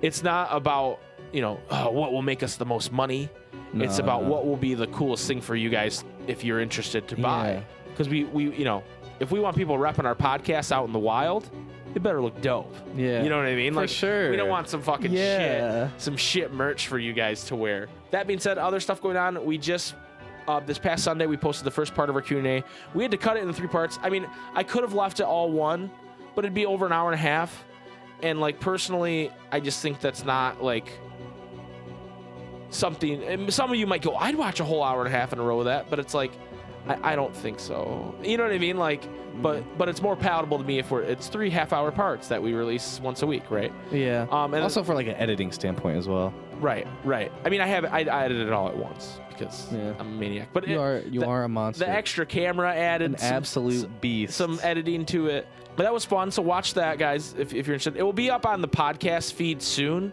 B: It's not about, what will make us the most money.
C: No,
B: it's about what will be the coolest thing for you guys if you're interested to buy. Because we if we want people repping our podcast out in the wild, it better look dope.
C: Yeah.
B: You know what I mean?
C: For sure.
B: We don't want some fucking shit merch for you guys to wear. That being said, other stuff going on. We just, this past Sunday, we posted the first part of our Q&A. We had to cut it into 3 parts. I mean, I could have left it all one, but it'd be over an hour and a half. And, like, personally, I just think that's not, like, something. And some of you might go, I'd watch a whole hour and a half in a row with that. But it's like, I don't think so. You know what I mean? Like, but it's more palatable to me if it's 3 half-hour parts that we release once a week, right?
C: Yeah.
B: And
C: also for like an editing standpoint as well.
B: Right. I mean, I edited it all at once because I'm a maniac. But
C: you are a monster.
B: The extra camera added
C: an absolute beast.
B: Some editing to it, but that was fun. So watch that, guys, if you're interested. It will be up on the podcast feed soon.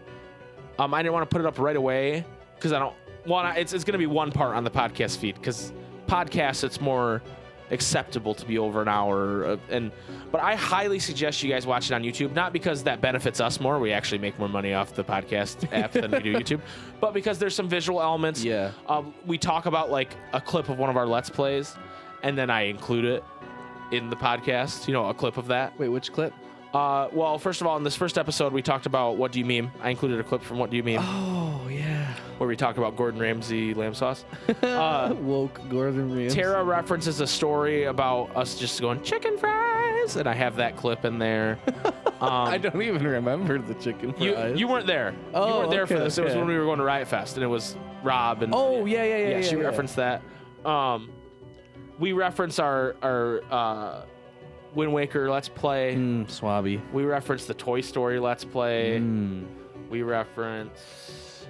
B: I didn't want to put it up right away because I don't want to. It's going to be one part on the podcast feed because podcasts it's more acceptable to be over an hour but I highly suggest you guys watch it on YouTube, not because that benefits us more, we actually make more money off the podcast app than we do YouTube, but because there's some visual elements. We talk about like a clip of one of our Let's Plays and then I include it in the podcast, a clip of that.
C: Wait, which clip?
B: Well, first of all, in this first episode we talked about What Do You Meme. I included a clip from What Do You Meme.
C: Oh yeah,
B: where we talk about Gordon Ramsay lamb sauce.
C: Woke Gordon Ramsay.
B: Tara references a story about us just going chicken fries, and I have that clip in there.
C: I don't even remember the chicken fries.
B: You weren't there.
C: Oh,
B: you weren't there for this. It was when we were going to Riot Fest, and it was Rob and.
C: Oh yeah.
B: She referenced that. We reference our Wind Waker Let's Play.
C: Swabby.
B: We reference the Toy Story Let's Play. We reference.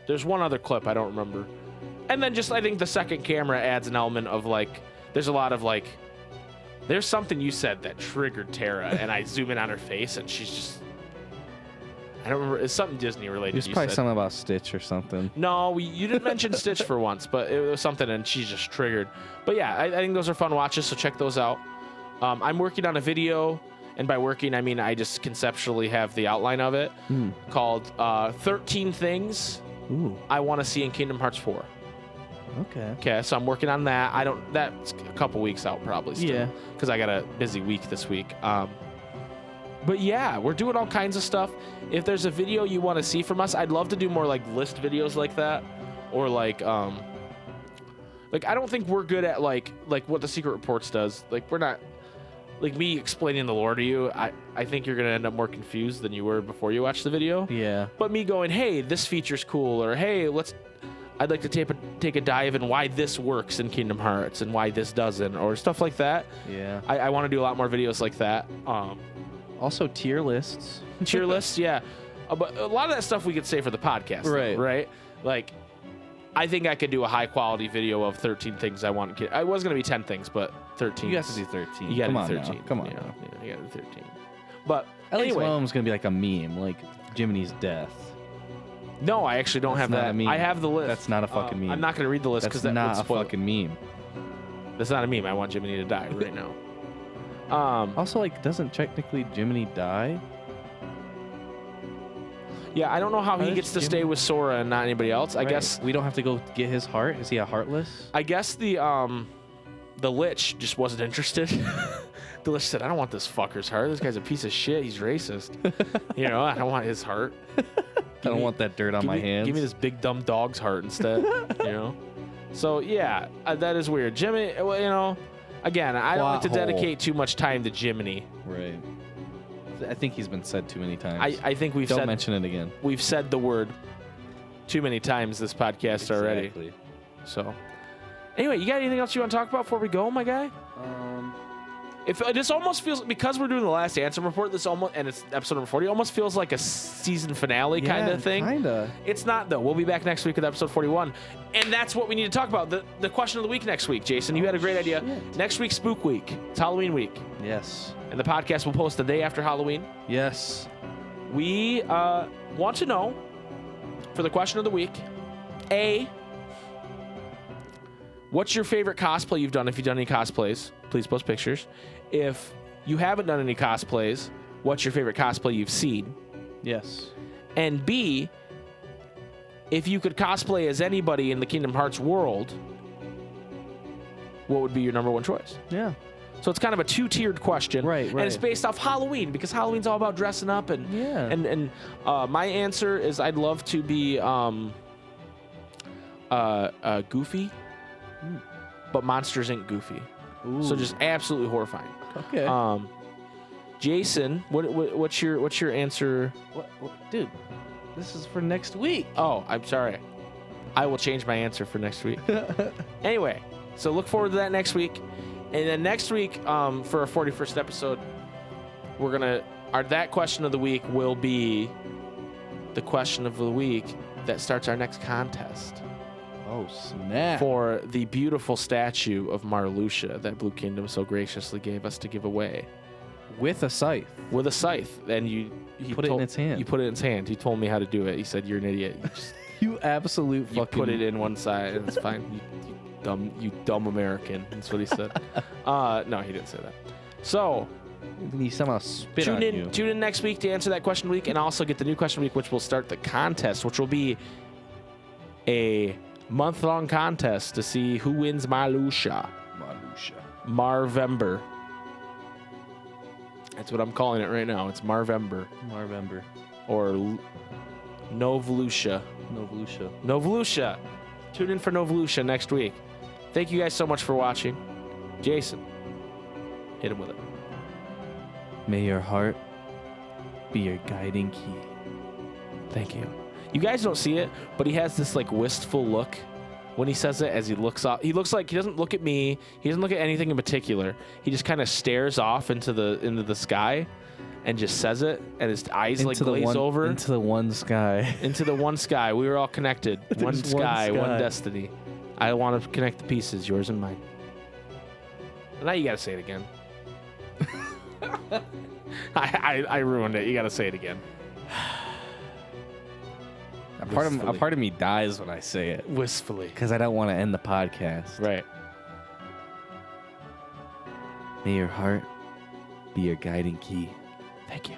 B: There's one other clip I don't remember. And then just I think the second camera adds an element of like there's a lot of like there's something you said that triggered Tara and I zoom in on her face and she's just I don't remember. It's something Disney related.
C: It's probably something about Stitch or something.
B: No, you didn't mention Stitch for once, but it was something and she's just triggered. But yeah, I think those are fun watches, so check those out. I'm working on a video, and by working, I mean I just conceptually have the outline of it, called 13 Things I Want to See in Kingdom Hearts 4. Okay, so I'm working on that. That's a couple weeks out probably still, because I got a busy week this week. But yeah, we're doing all kinds of stuff. If there's a video you want to see from us, I'd love to do more like list videos like that, or like I don't think we're good at like what the Secret Reports does. Like we're not. Like me explaining the lore to you, I think you're going to end up more confused than you were before you watched the video.
C: Yeah.
B: But me going, hey, this feature's cool, or hey, I'd like to take a dive in why this works in Kingdom Hearts and why this doesn't, or stuff like that.
C: Yeah.
B: I want to do a lot more videos like that.
C: Also tier lists.
B: Tier lists, yeah. But a lot of that stuff we could say for the podcast. Right? Like, I think I could do a high quality video of 13 things I want. I was going to be 10 things, but 13.
C: You have to do 13.
B: You got to
C: do
B: do 13.
C: Come on.
B: You got to do 13. But
C: at least
B: anyway,
C: one of them's going to be like a meme, like Jiminy's death.
B: No, I actually don't have that. I have the list.
C: That's not a fucking meme.
B: I'm not going to read the list because that would spoil.
C: Not a fucking meme.
B: That's not a meme. I want Jiminy to die right now.
C: Also, like, doesn't technically Jiminy die?
B: Yeah, I don't know how he gets to stay with Sora and not anybody else. I guess
C: we don't have to go get his heart. Is he a heartless?
B: I guess the Lich just wasn't interested. The Lich said, "I don't want this fucker's heart. This guy's a piece of shit. He's racist. I don't want his heart.
C: I don't want that dirt on my hands.
B: Give me this big dumb dog's heart instead." So yeah, that is weird. Jiminy, again, I don't like to dedicate too much time to Jiminy.
C: Right. I think he's been said too many times.
B: I think
C: Don't mention it again.
B: We've said the word too many times this podcast already. So, Anyway, you got anything else you want to talk about before we go, my guy? If this almost feels, because we're doing the last Ansem Report, this almost, and it's episode number 40, almost feels like a season finale kind of thing.
C: Kinda.
B: It's not, though. We'll be back next week with episode 41, and that's what we need to talk about. The question of the week next week, Jason. You had a great idea.
C: Shit.
B: Next week's Spook Week. It's Halloween week,
C: Yes.
B: and the podcast will post the day after Halloween.
C: Yes.
B: We want to know, for the question of the week, A, what's your favorite cosplay you've done? If you've done any cosplays, please post pictures. If you haven't done any cosplays, what's your favorite cosplay you've seen?
C: Yes.
B: And B, if you could cosplay as anybody in the Kingdom Hearts world, what would be your number one choice?
C: Yeah.
B: So it's kind of a two-tiered question.
C: Right.
B: And it's based off Halloween, because Halloween's all about dressing up. And my answer is I'd love to be Goofy, but Monsters Inc. Goofy.
C: Ooh.
B: So just absolutely horrifying.
C: Okay.
B: Jason, what's your answer?
C: What, dude? This is for next week.
B: Oh, I'm sorry. I will change my answer for next week. Anyway, so look forward to that next week. And then next week, for our 41st episode, that question of the week will be the question of the week that starts our next contest.
C: Oh, snap.
B: For the beautiful statue of Marluxia that Blue Kingdom so graciously gave us to give away.
C: With a scythe.
B: With a scythe. And he
C: put it in its hand.
B: You put it in its hand. He told me how to do it. He said, "You're an idiot. You just
C: You absolute
B: you
C: fucking...
B: put it in one side and it's fine. You dumb American." That's what he said. No, he didn't say that. So
C: He somehow spit on you.
B: tune in next week to answer that question of the week, and also get the new question of the week, which will start the contest, which will be a month-long contest to see who wins Marluxia. Marvember. That's what I'm calling it right now. It's Marvember.
C: Marvember.
B: Or Novoluxia. Novoluxia. Tune in for Novoluxia next week. Thank you guys so much for watching. Jason, hit him with it.
C: May your heart be your guiding key.
B: Thank you. You guys don't see it, but he has this like wistful look when he says it as he looks off. He looks like he doesn't look at me. He doesn't look at anything in particular. He just kind of stares off into the sky and just says it, and his eyes like glaze over.
C: Into the one sky.
B: Into the one sky. We were all connected. One
C: There's
B: sky,
C: one
B: one
C: sky.
B: destiny. I want to connect the pieces, yours and mine. Now you got to say it again. I ruined it. You got to say it again.
C: A part of me dies when I say it.
B: Wistfully.
C: Because I don't want to end the podcast.
B: Right.
C: May your heart be your guiding key.
B: Thank you.